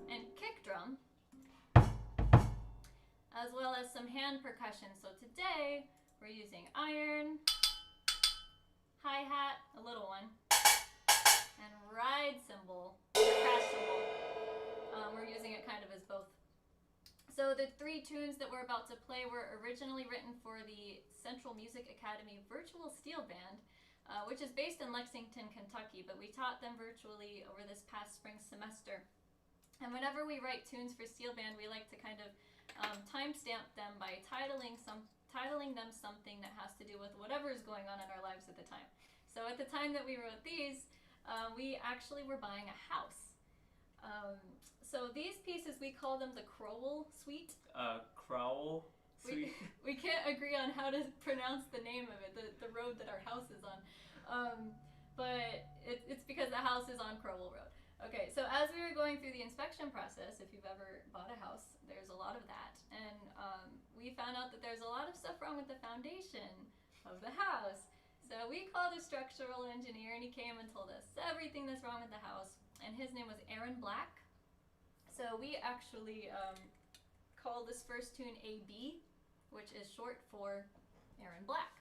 and kick drum, as well as some hand percussion. So today we're using iron, hi-hat, a little one, and ride cymbal, or crash cymbal. We're using it kind of as both. So the 3 tunes that we're about to play were originally written for the Central Music Academy Virtual Steel Band, which is based in Lexington, Kentucky, but we taught them virtually over this past spring semester. And whenever we write tunes for steel band, we like to kind of timestamp them by titling them something that has to do with whatever is going on in our lives at the time. So at the time that we wrote these, we actually were buying a house. So these pieces, we call them the Crowell Suite. Crowell Suite? We can't agree on how to pronounce the name of it, the road that our house is on. But it's because the house is on Crowell Road. Okay, so as we were going through the inspection process, if you've ever bought a house, there's a lot of that. And we found out that there's a lot of stuff wrong with the foundation of the house. So we called a structural engineer, and he came and told us everything that's wrong with the house. And his name was Aaron Black. So we actually call this first tune AB, which is short for Aaron Black.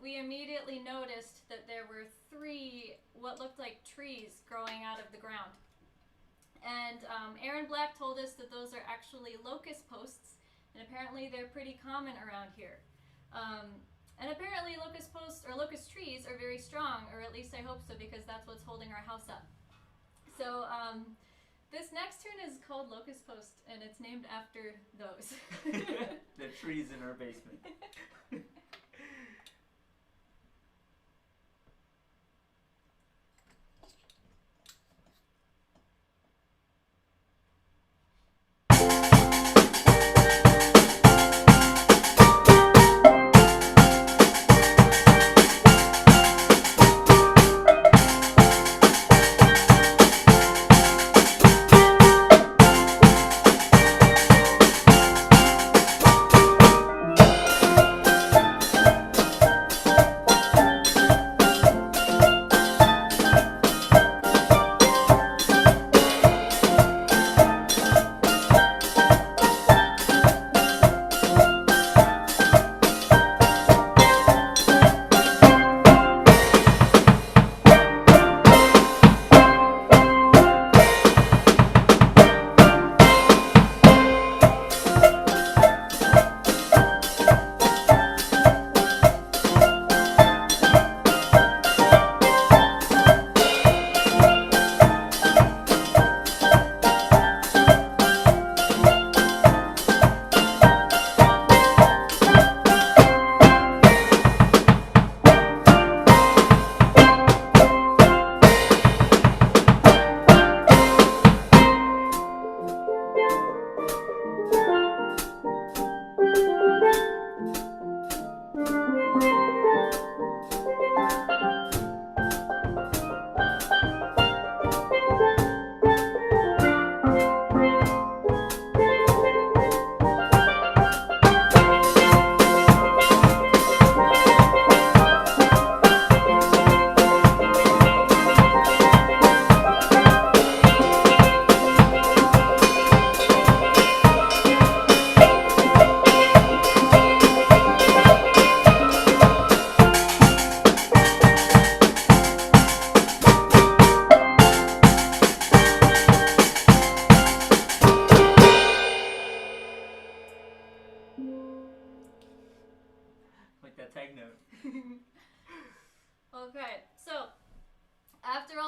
We immediately noticed that there were 3 what looked like trees growing out of the ground. And Aaron Black told us that those are actually locust posts, and apparently they're pretty common around here. And apparently locust posts or locust trees are very strong, or at least I hope so, because that's what's holding our house up. So this next tune is called Locust Post, and it's named after those. The trees in our basement.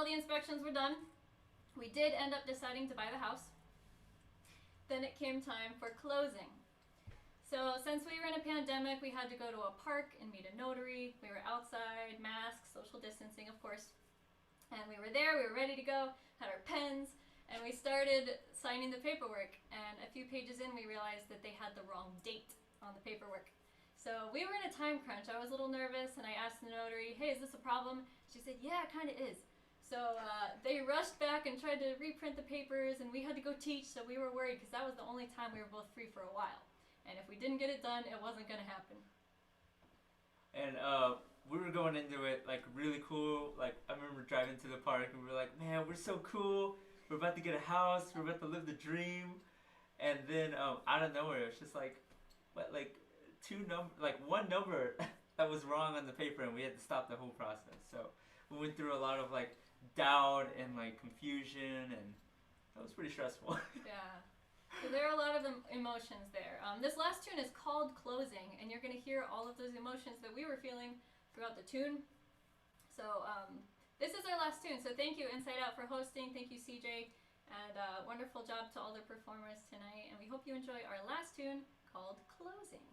all the inspections were done, we did end up deciding to buy the house. Then it came time for closing. So since we were in a pandemic, we had to go to a park and meet a notary. We were outside, masks, social distancing, of course. And we were there, we were ready to go, had our pens, and we started signing the paperwork. And a few pages in, we realized that they had the wrong date on the paperwork. So we were in a time crunch. I was a little nervous, and I asked the notary, hey, is this a problem? She said, yeah, it kind of is. So they rushed back and tried to reprint the papers, and we had to go teach, so we were worried because that was the only time we were both free for a while. And if we didn't get it done, it wasn't going to happen. And we were going into it like really cool. Like I remember driving to the park and we were like, man, we're so cool. We're about to get a house. We're about to live the dream. And then out of nowhere, it's just like, what, like one number that was wrong on the paper, and we had to stop the whole process. So we went through a lot of like doubt and like confusion, and that was pretty stressful. Yeah. So there are a lot of emotions there. This last tune is called Closing, and you're going to hear all of those emotions that we were feeling throughout the tune. So this is our last tune. So thank you, Inside Out, for hosting. Thank you, CJ, and wonderful job to all the performers tonight. And we hope you enjoy our last tune called Closing.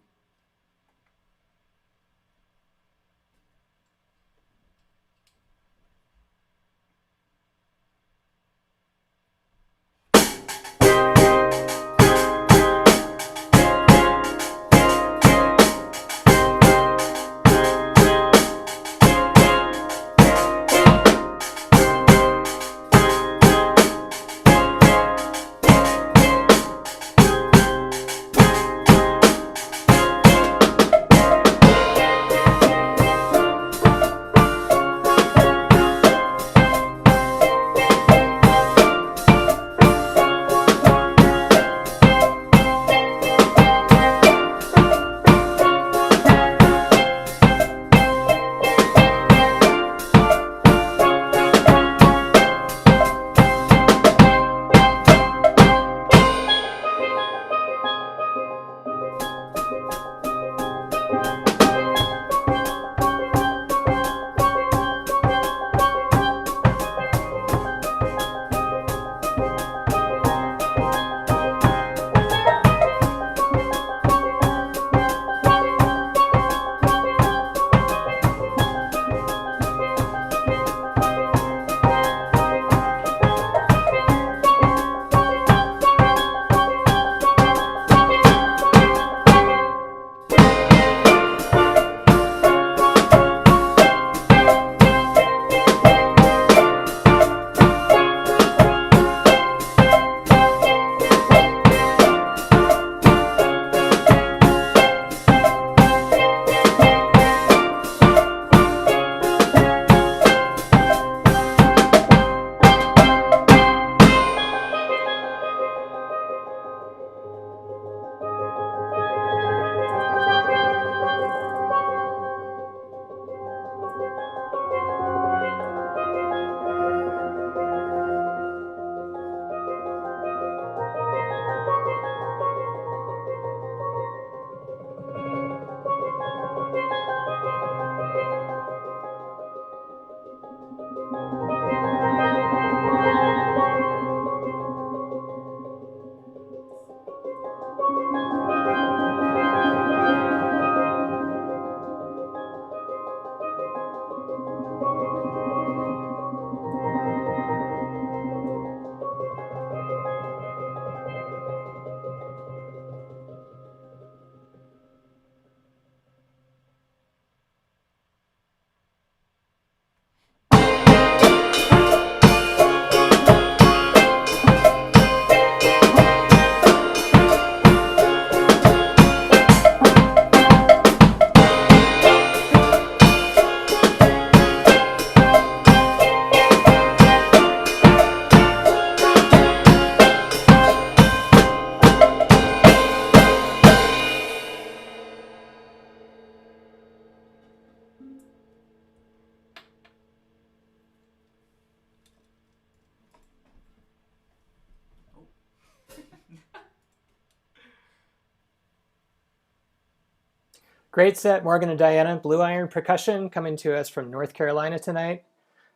Great set, Morgan and Diana. Blue Iron Percussion coming to us from North Carolina tonight.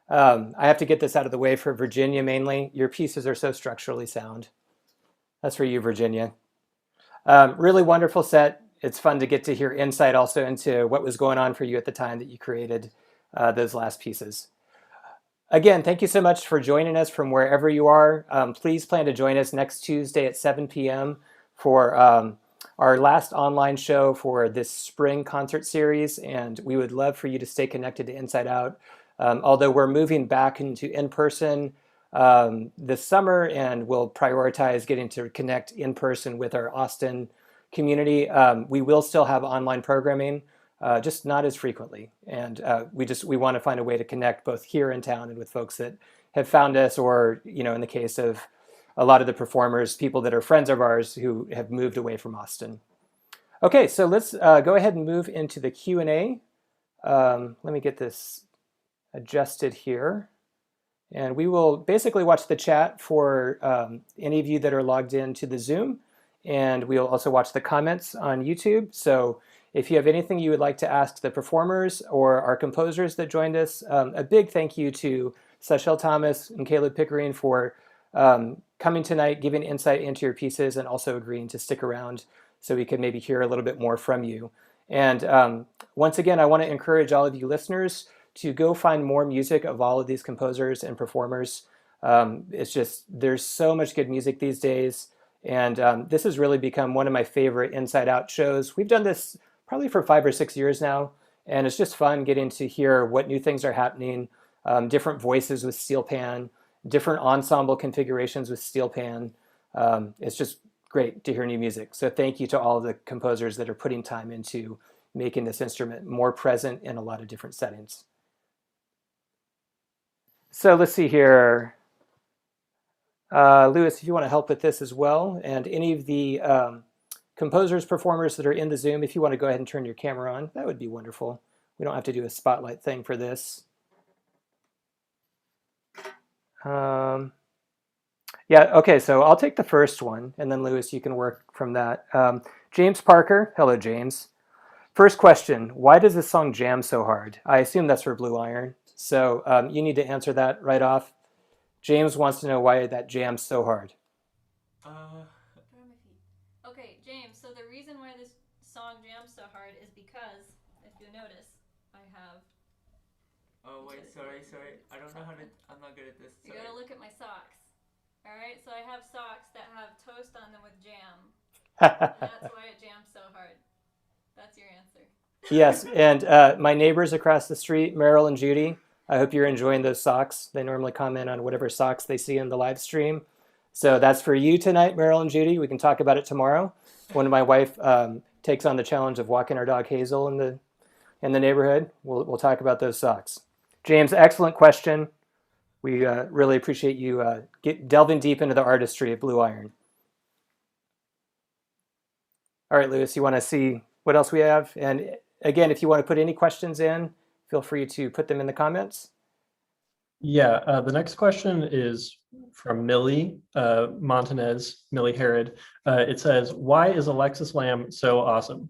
I have to get this out of the way for Virginia mainly. Your pieces are so structurally sound. That's for you, Virginia. Really wonderful set. It's fun to get to hear insight also into what was going on for you at the time that you created those last pieces. Again, thank you so much for joining us from wherever you are. Please plan to join us next Tuesday at 7 p.m. for our last online show for this spring concert series, and we would love for you to stay connected to Inside Out. Although we're moving back into in-person this summer, and we'll prioritize getting to connect in person with our Austin community, we will still have online programming, just not as frequently. And we want to find a way to connect both here in town and with folks that have found us, or in the case of a lot of the performers, people that are friends of ours who have moved away from Austin. Okay, so let's go ahead and move into the Q&A. Let me get this adjusted here. And we will basically watch the chat for any of you that are logged into the Zoom. And we'll also watch the comments on YouTube. So if you have anything you would like to ask the performers or our composers that joined us, a big thank you to Sachelle Thomas and Caleb Pickering for coming tonight, giving insight into your pieces, and also agreeing to stick around so we could maybe hear a little bit more from you. And once again, I want to encourage all of you listeners to go find more music of all of these composers and performers. It's just, there's so much good music these days. And this has really become one of my favorite Inside Out shows. We've done this probably for 5 or 6 years now. And it's just fun getting to hear what new things are happening, different voices with steel pan, different ensemble configurations with steel pan. It's just great to hear new music. So thank you to all the composers that are putting time into making this instrument more present in a lot of different settings. So let's see here. Lewis, if you want to help with this as well, and any of the composers, performers that are in the Zoom, if you want to go ahead and turn your camera on, that would be wonderful. We don't have to do a spotlight thing for this. Yeah, okay, so I'll take the first one, and then Lewis, you can work from that. James Parker, hello James. First question, why does this song jam so hard? I assume that's for Blue Iron, so you need to answer that right off. James wants to know why that jams so hard. Okay, James, so the reason why this song jams so hard is because, if you notice, I have... Oh, wait, sorry. I don't know how to... I'm not good at this. You gotta look at my socks. Alright, so I have socks that have toast on them with jam. And that's why it jams so hard. That's your answer. Yes, and my neighbors across the street, Meryl and Judy, I hope you're enjoying those socks. They normally comment on whatever socks they see in the live stream. So that's for you tonight, Meryl and Judy. We can talk about it tomorrow when my wife takes on the challenge of walking our dog Hazel in the neighborhood. We'll talk about those socks. James, excellent question. We really appreciate you delving deep into the artistry of Blue Iron. All right, Lewis, you want to see what else we have? And again, if you want to put any questions in, feel free to put them in the comments. Yeah, the next question is from Millie Montanez, Millie Herod. It says, why is Alexis Lamb so awesome?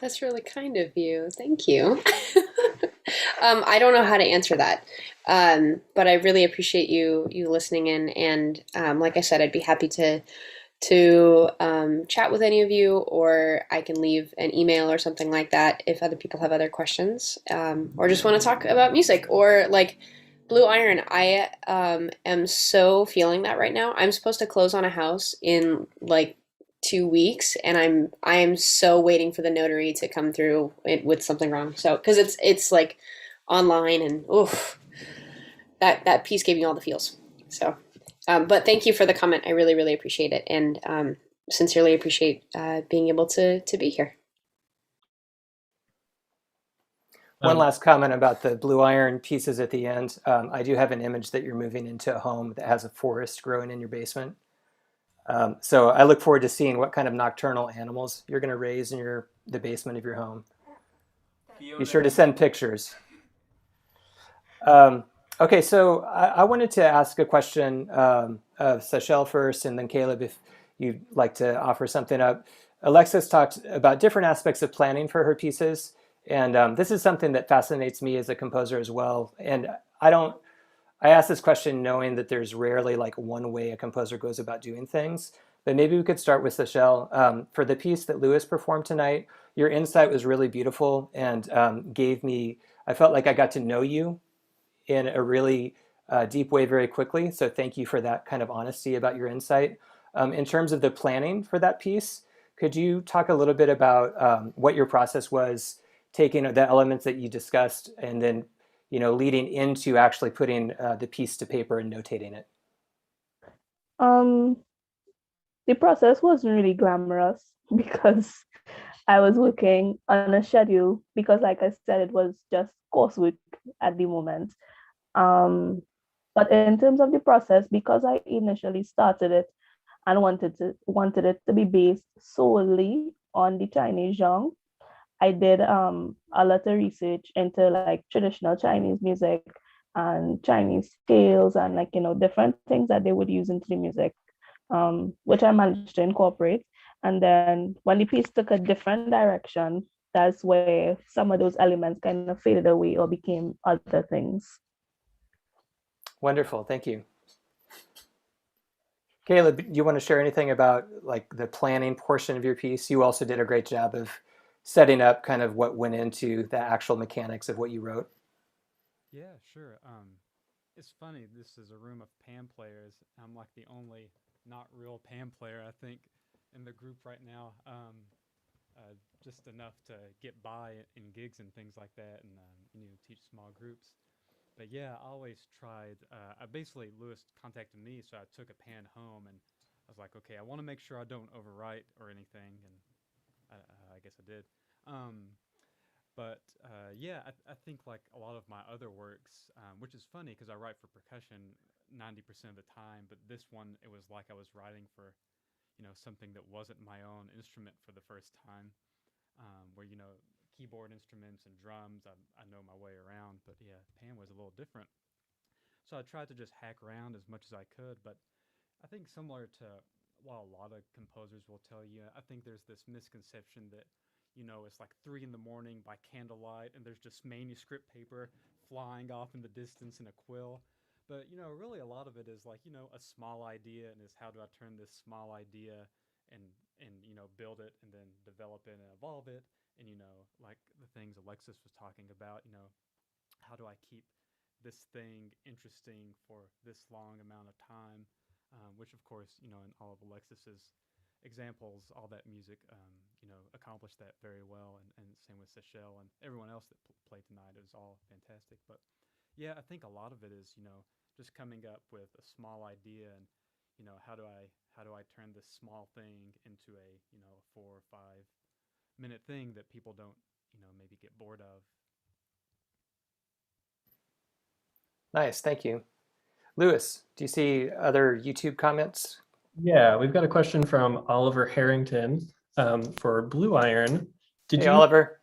That's really kind of you. Thank you. I don't know how to answer that, but I really appreciate you listening in. And like I said, I'd be happy to chat with any of you, or I can leave an email or something like that if other people have other questions, or just want to talk about music, or like Blue Iron. I am so feeling that right now. I'm supposed to close on a house in like 2 weeks, and I am so waiting for the notary to come through with something wrong. So because it's like online, and oof, that piece gave me all the feels. So. But thank you for the comment. I really, really appreciate it, and sincerely appreciate being able to be here. One last comment about the Blue Iron pieces at the end. I do have an image that you're moving into a home that has a forest growing in your basement. So I look forward to seeing what kind of nocturnal animals you're going to raise in the basement of your home. Be sure to send pictures. Okay, so I wanted to ask a question of Sachelle first, and then Caleb, if you'd like to offer something up. Alexis talked about different aspects of planning for her pieces, And this is something that fascinates me as a composer as well. And I ask this question knowing that there's rarely like one way a composer goes about doing things. But maybe we could start with Sachelle. For the piece that Lewis performed tonight, your insight was really beautiful and I felt like I got to know you in a really deep way very quickly. So thank you for that kind of honesty about your insight. In terms of the planning for that piece, could you talk a little bit about what your process was, taking the elements that you discussed and then leading into actually putting the piece to paper and notating it? Um, the process wasn't really glamorous because I was working on a schedule because, like I said, it was just coursework at the moment. But in terms of the process, because I initially started it and wanted it to be based solely on the Chinese genre, I did a lot of research into like traditional Chinese music and Chinese scales and like different things that they would use into the music, which I managed to incorporate. And then when the piece took a different direction, that's where some of those elements kind of faded away or became other things. Wonderful, thank you. Caleb, do you want to share anything about like the planning portion of your piece? You also did a great job of setting up kind of what went into the actual mechanics of what you wrote. Yeah, sure. It's funny. This is a room of pan players. I'm like the only not real pan player, I think, in the group right now. Just enough to get by in gigs and things like that, and teach small groups. But yeah, I always tried. Lewis contacted me, so I took a pan home, and I was like, okay, I want to make sure I don't overwrite or anything, and I guess I did. I think like a lot of my other works, which is funny because I write for percussion 90% of the time, but this one, it was like I was writing for, something that wasn't my own instrument for the first time, where, keyboard instruments and drums, I know my way around, but yeah, pan was a little different. So I tried to just hack around as much as I could, but I think similar to what a lot of composers will tell you, I think there's this misconception that it's like 3 in the morning by candlelight and there's just manuscript paper flying off in the distance in a quill. But, really a lot of it is like, a small idea, and is how do I turn this small idea and build it and then develop it and evolve it. And, like the things Alexis was talking about, how do I keep this thing interesting for this long amount of time? Which of course, in all of Alexis's examples, all that music, accomplished that very well, and same with Sachelle and everyone else that played tonight. It was all fantastic. But yeah, I think a lot of it is, just coming up with a small idea and, how do I turn this small thing into a, a 4 or 5 minute thing that people don't, maybe get bored of. Nice, thank you. Lewis, do you see other YouTube comments? Yeah, we've got a question from Oliver Harrington for Blue Iron. Hey, Oliver.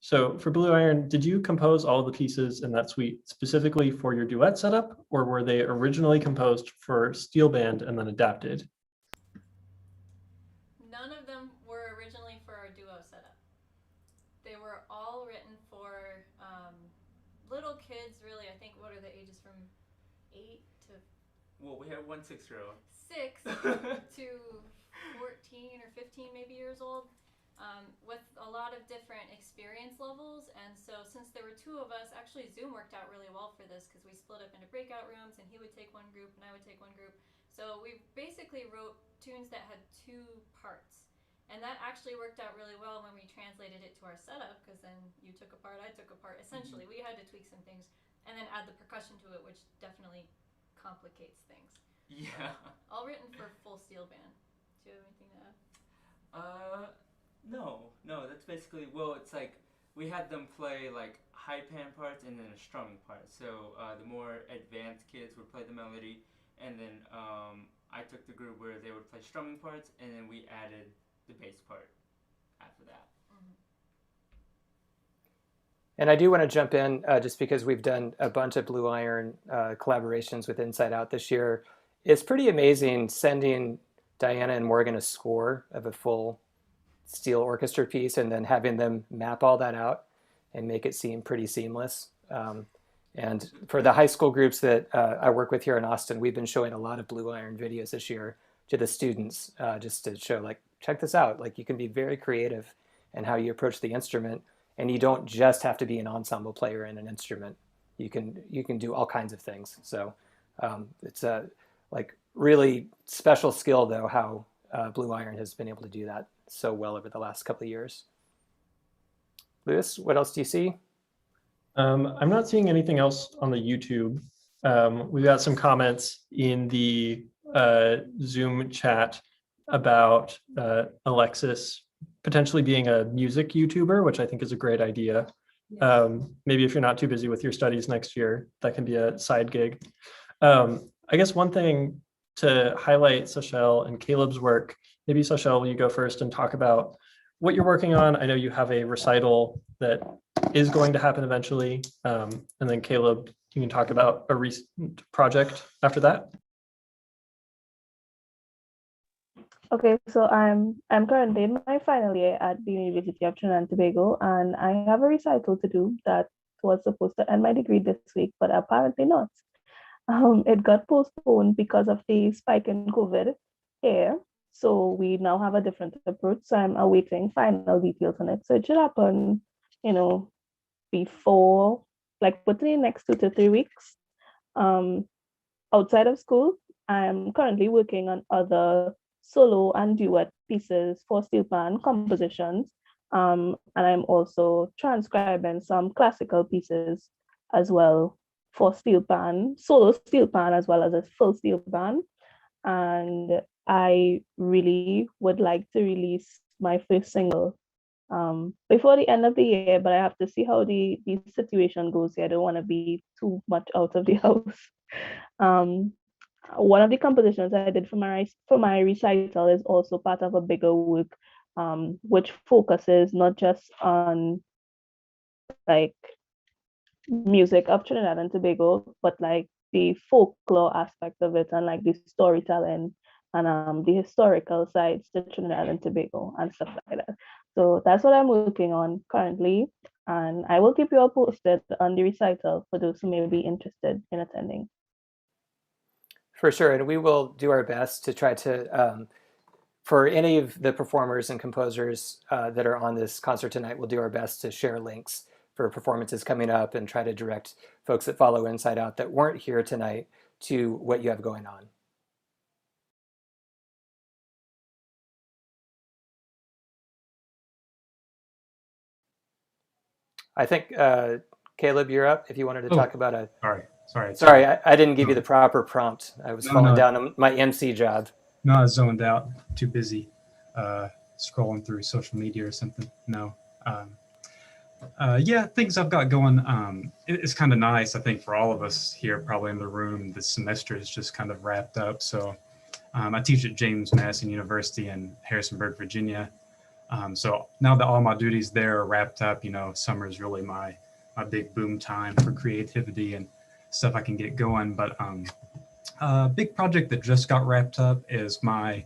So for Blue Iron, did you compose all the pieces in that suite specifically for your duet setup, or were they originally composed for steel band and then adapted? None of them were originally for our duo setup. They were all written for little kids, really. I think, what are the ages from 8 to... Well, we have one 6-year-old. 6 to 14 or 15 maybe years old, with a lot of different experience levels. And so since there were 2 of us, actually Zoom worked out really well for this because we split up into breakout rooms, and he would take one group and I would take one group. So we basically wrote tunes that had 2 parts. And that actually worked out really well when we translated it to our setup, because then you took a part, I took a part. Essentially, we had to tweak some things and then add the percussion to it, which definitely complicates things. Yeah. All written for full steel band. Do you have anything to add? No, that's basically, well, it's like we had them play like high pan parts and then a strumming part. So the more advanced kids would play the melody, and then I took the group where they would play strumming parts, and then we added the bass part after that. Mm-hmm. And I do want to jump in just because we've done a bunch of Blue Iron collaborations with Inside Out this year. It's pretty amazing sending Diana and Morgan a score of a full steel orchestra piece and then having them map all that out and make it seem pretty seamless. And for the high school groups that I work with here in Austin, we've been showing a lot of Blue Iron videos this year to the students, just to show, like, check this out. Like, you can be very creative in how you approach the instrument, and you don't just have to be an ensemble player in an instrument. You can do all kinds of things. So it's a like really special skill, though, how Blue Iron has been able to do that so well over the last couple of years. Lewis, what else do you see? I'm not seeing anything else on the YouTube. We've got some comments in the Zoom chat about Alexis potentially being a music YouTuber, which I think is a great idea. Maybe if you're not too busy with your studies next year, that can be a side gig. I guess one thing to highlight Sachelle and Caleb's work, maybe Sachelle, will you go first and talk about what you're working on? I know you have a recital that is going to happen eventually. And then Caleb, you can talk about a recent project after that. Okay, so I'm currently in my final year at the University of Trinidad and Tobago, and I have a recital to do that was supposed to end my degree this week, but apparently not. It got postponed because of the spike in COVID here. So we now have a different approach. So I'm awaiting final details on it. So it should happen, before, like within the next 2 to 3 weeks. Outside of school, I'm currently working on other solo and duet pieces for steel pan compositions. And I'm also transcribing some classical pieces as well for steel pan, solo steel pan, as well as a full steel pan. And I really would like to release my first single before the end of the year, but I have to see how the situation goes here. I don't want to be too much out of the house. One of the compositions I did for my recital is also part of a bigger work, which focuses not just on like music of Trinidad and Tobago, but like the folklore aspect of it and like the storytelling and the historical sides to Trinidad and Tobago and stuff like that. So that's what I'm working on currently, and I will keep you all posted on the recital for those who may be interested in attending. For sure, and we will do our best to try to, for any of the performers and composers that are on this concert tonight, we'll do our best to share links for performances coming up and try to direct folks that follow Inside Out that weren't here tonight to what you have going on. I think, Caleb, you're up if you wanted to talk about a... Sorry, I didn't give you the proper prompt. I was falling down on my MC job. No, I was zoned out. Too busy scrolling through social media or something. No. Yeah, things I've got going. It's kind of nice, I think, for all of us here probably in the room. The semester is just kind of wrapped up. So I teach at James Madison University in Harrisonburg, Virginia. So now that all my duties there are wrapped up, summer is really my big boom time for creativity and stuff I can get going. But a big project that just got wrapped up is my,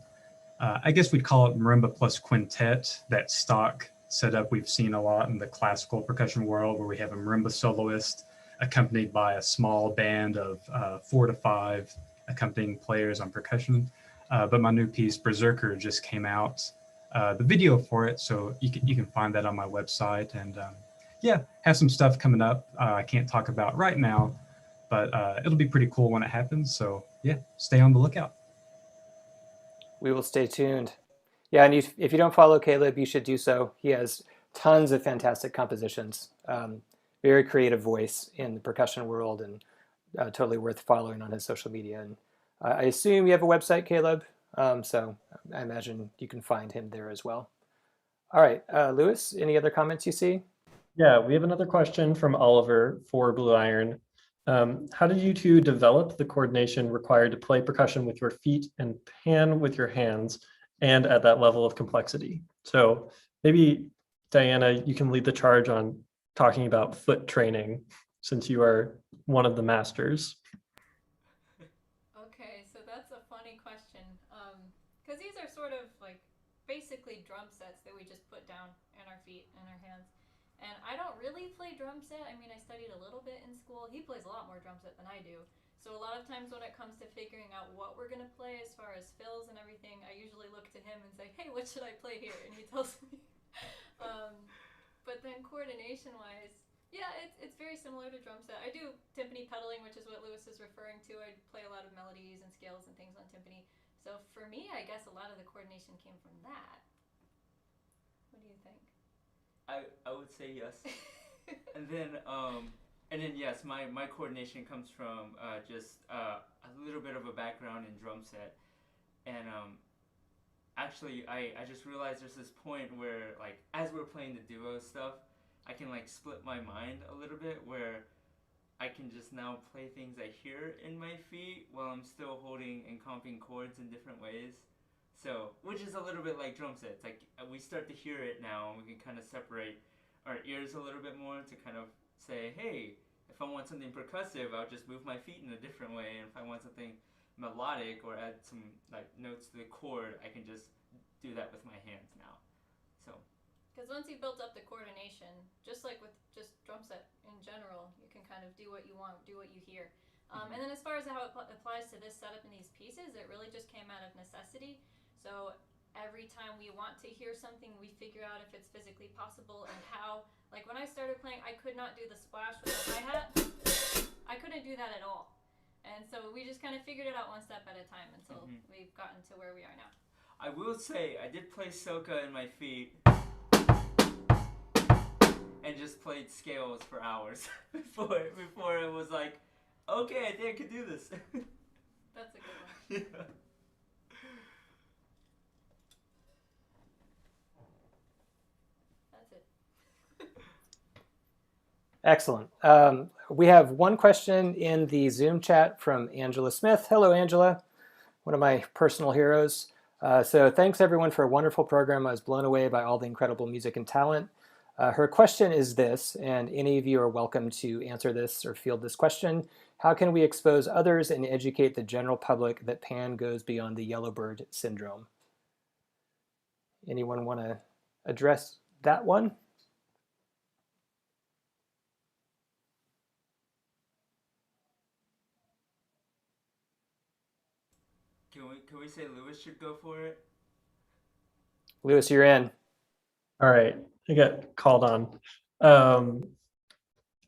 I guess we'd call it marimba plus quintet, that stock setup we've seen a lot in the classical percussion world, where we have a marimba soloist accompanied by a small band of 4 to 5 accompanying players on percussion. But my new piece, Berserker, just came out. The video for it, so you can find that on my website. And yeah, have some stuff coming up I can't talk about right now, but it'll be pretty cool when it happens. So yeah, stay on the lookout. We will stay tuned. Yeah, and if you don't follow Caleb, you should do so. He has tons of fantastic compositions, very creative voice in the percussion world, and totally worth following on his social media. And I assume you have a website, Caleb, so I imagine you can find him there as well. All right, Lewis, any other comments you see? Yeah, we have another question from Oliver for Blue Iron. How did you two develop the coordination required to play percussion with your feet and pan with your hands, and at that level of complexity? So maybe, Diana, you can lead the charge on talking about foot training, since you are one of the masters. Okay, so that's a funny question, because these are sort of like basically drum sets that we just put down in our feet and our hands. And I don't really play drum set. I mean, I studied a little bit in school. He plays a lot more drum set than I do. So a lot of times when it comes to figuring out what we're going to play as far as fills and everything, I usually look to him and say, hey, what should I play here? And he tells me. But then coordination-wise, yeah, it's very similar to drum set. I do timpani pedaling, which is what Lewis is referring to. I play a lot of melodies and scales and things on timpani. So for me, I guess a lot of the coordination came from that. What do you think? I would say yes. And then yes, my coordination comes from just a little bit of a background in drum set. And actually I just realized there's this point where, like, as we're playing the duo stuff, I can like split my mind a little bit, where I can just now play things I hear in my feet while I'm still holding and comping chords in different ways. So, which is a little bit like drum sets. Like, we start to hear it now, and we can kind of separate our ears a little bit more to kind of say, hey, if I want something percussive, I'll just move my feet in a different way. And if I want something melodic or add some like notes to the chord, I can just do that with my hands now. So. Because once you built up the coordination, just like with just drum set in general, you can kind of do what you want, do what you hear. And then as far as how it applies to this setup and these pieces, it really just came out of necessity. So every time we want to hear something, we figure out if it's physically possible and how. Like when I started playing, I could not do the splash with the hi-hat. I couldn't do that at all. And so we just kind of figured it out one step at a time until we've gotten to where we are now. I will say, I did play soca in my feet and just played scales for hours before it was like, okay, I think I could do this. That's a good one. Yeah. That's it. Excellent. We have one question in the Zoom chat from Angela Smith. Hello, Angela, one of my personal heroes. So thanks everyone for a wonderful program. I was blown away by all the incredible music and talent. Her question is this, and any of you are welcome to answer this or field this question. How can we expose others and educate the general public that Pan goes beyond the Yellowbird syndrome? Anyone want to address that one? Can we say Lewis should go for it? Lewis, you're in. All right, I got called on.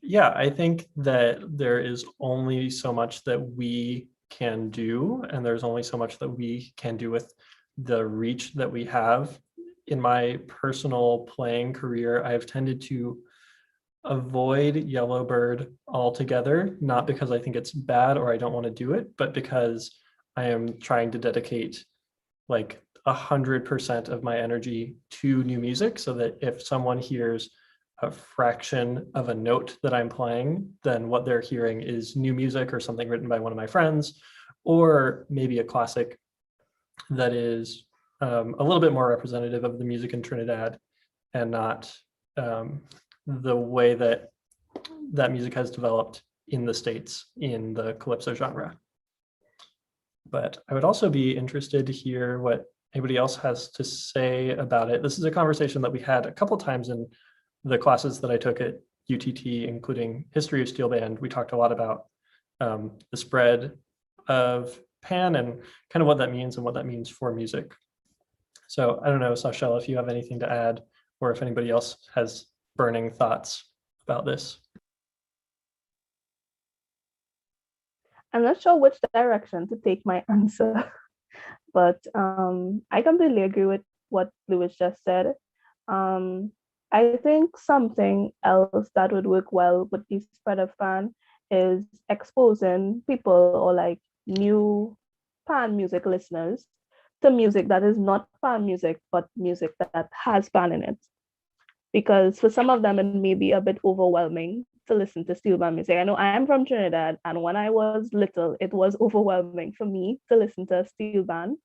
Yeah, I think that there is only so much that we can do, and there's only so much that we can do with the reach that we have. In my personal playing career, I've tended to avoid Yellowbird altogether, not because I think it's bad or I don't want to do it, but because I am trying to dedicate like 100% of my energy to new music, so that if someone hears a fraction of a note that I'm playing, then what they're hearing is new music or something written by one of my friends, or maybe a classic that is a little bit more representative of the music in Trinidad, and not the way that that music has developed in the States in the calypso genre. But I would also be interested to hear what anybody else has to say about it. This is a conversation that we had a couple times in the classes that I took at UTT, including History of Steel Band. We talked a lot about the spread of Pan and kind of what that means and what that means for music. So I don't know, Sachelle, if you have anything to add, or if anybody else has burning thoughts about this. I'm not sure which direction to take my answer, but I completely agree with what Lewis just said. I think something else that would work well with the spread of Pan is exposing people or like new Pan music listeners to music that is not Pan music, but music that has Pan in it. Because for some of them, it may be a bit overwhelming to listen to steel band music. I know I am from Trinidad, and when I was little, it was overwhelming for me to listen to a steel band.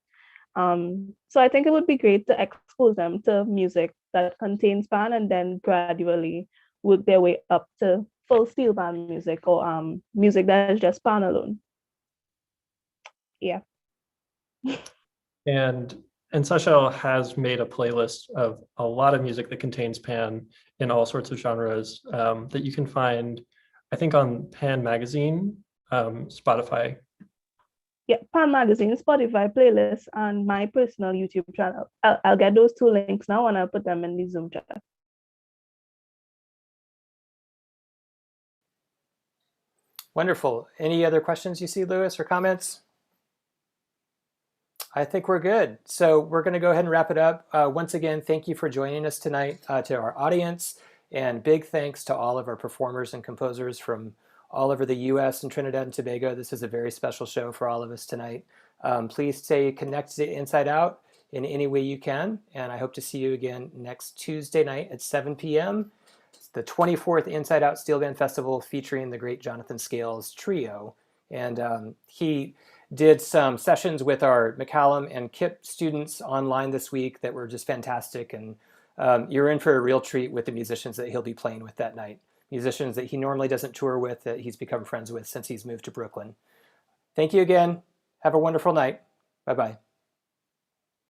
So I think it would be great to expose them to music that contains Pan, and then gradually work their way up to full steel band music, or music that is just Pan alone. Yeah. And And Sachelle has made a playlist of a lot of music that contains Pan in all sorts of genres that you can find, I think, on Pan Magazine, Spotify. Yeah, Pan Magazine, Spotify playlist, and my personal YouTube channel. I'll get those 2 links now and I'll put them in the Zoom chat. Wonderful. Any other questions you see, Lewis, or comments? I think we're good. So we're going to go ahead and wrap it up. Once again, thank you for joining us tonight, to our audience, and big thanks to all of our performers and composers from all over the US and Trinidad and Tobago. This is a very special show for all of us tonight. Please stay connected to Inside Out in any way you can, and I hope to see you again next Tuesday night at 7 p.m. It's the 24th Inside Out Steel Band Festival featuring the great Jonathan Scales Trio. And he did some sessions with our McCallum and KIP students online this week that were just fantastic. And you're in for a real treat with the musicians that he'll be playing with that night. Musicians that he normally doesn't tour with, that he's become friends with since he's moved to Brooklyn. Thank you again. Have a wonderful night. Bye-bye.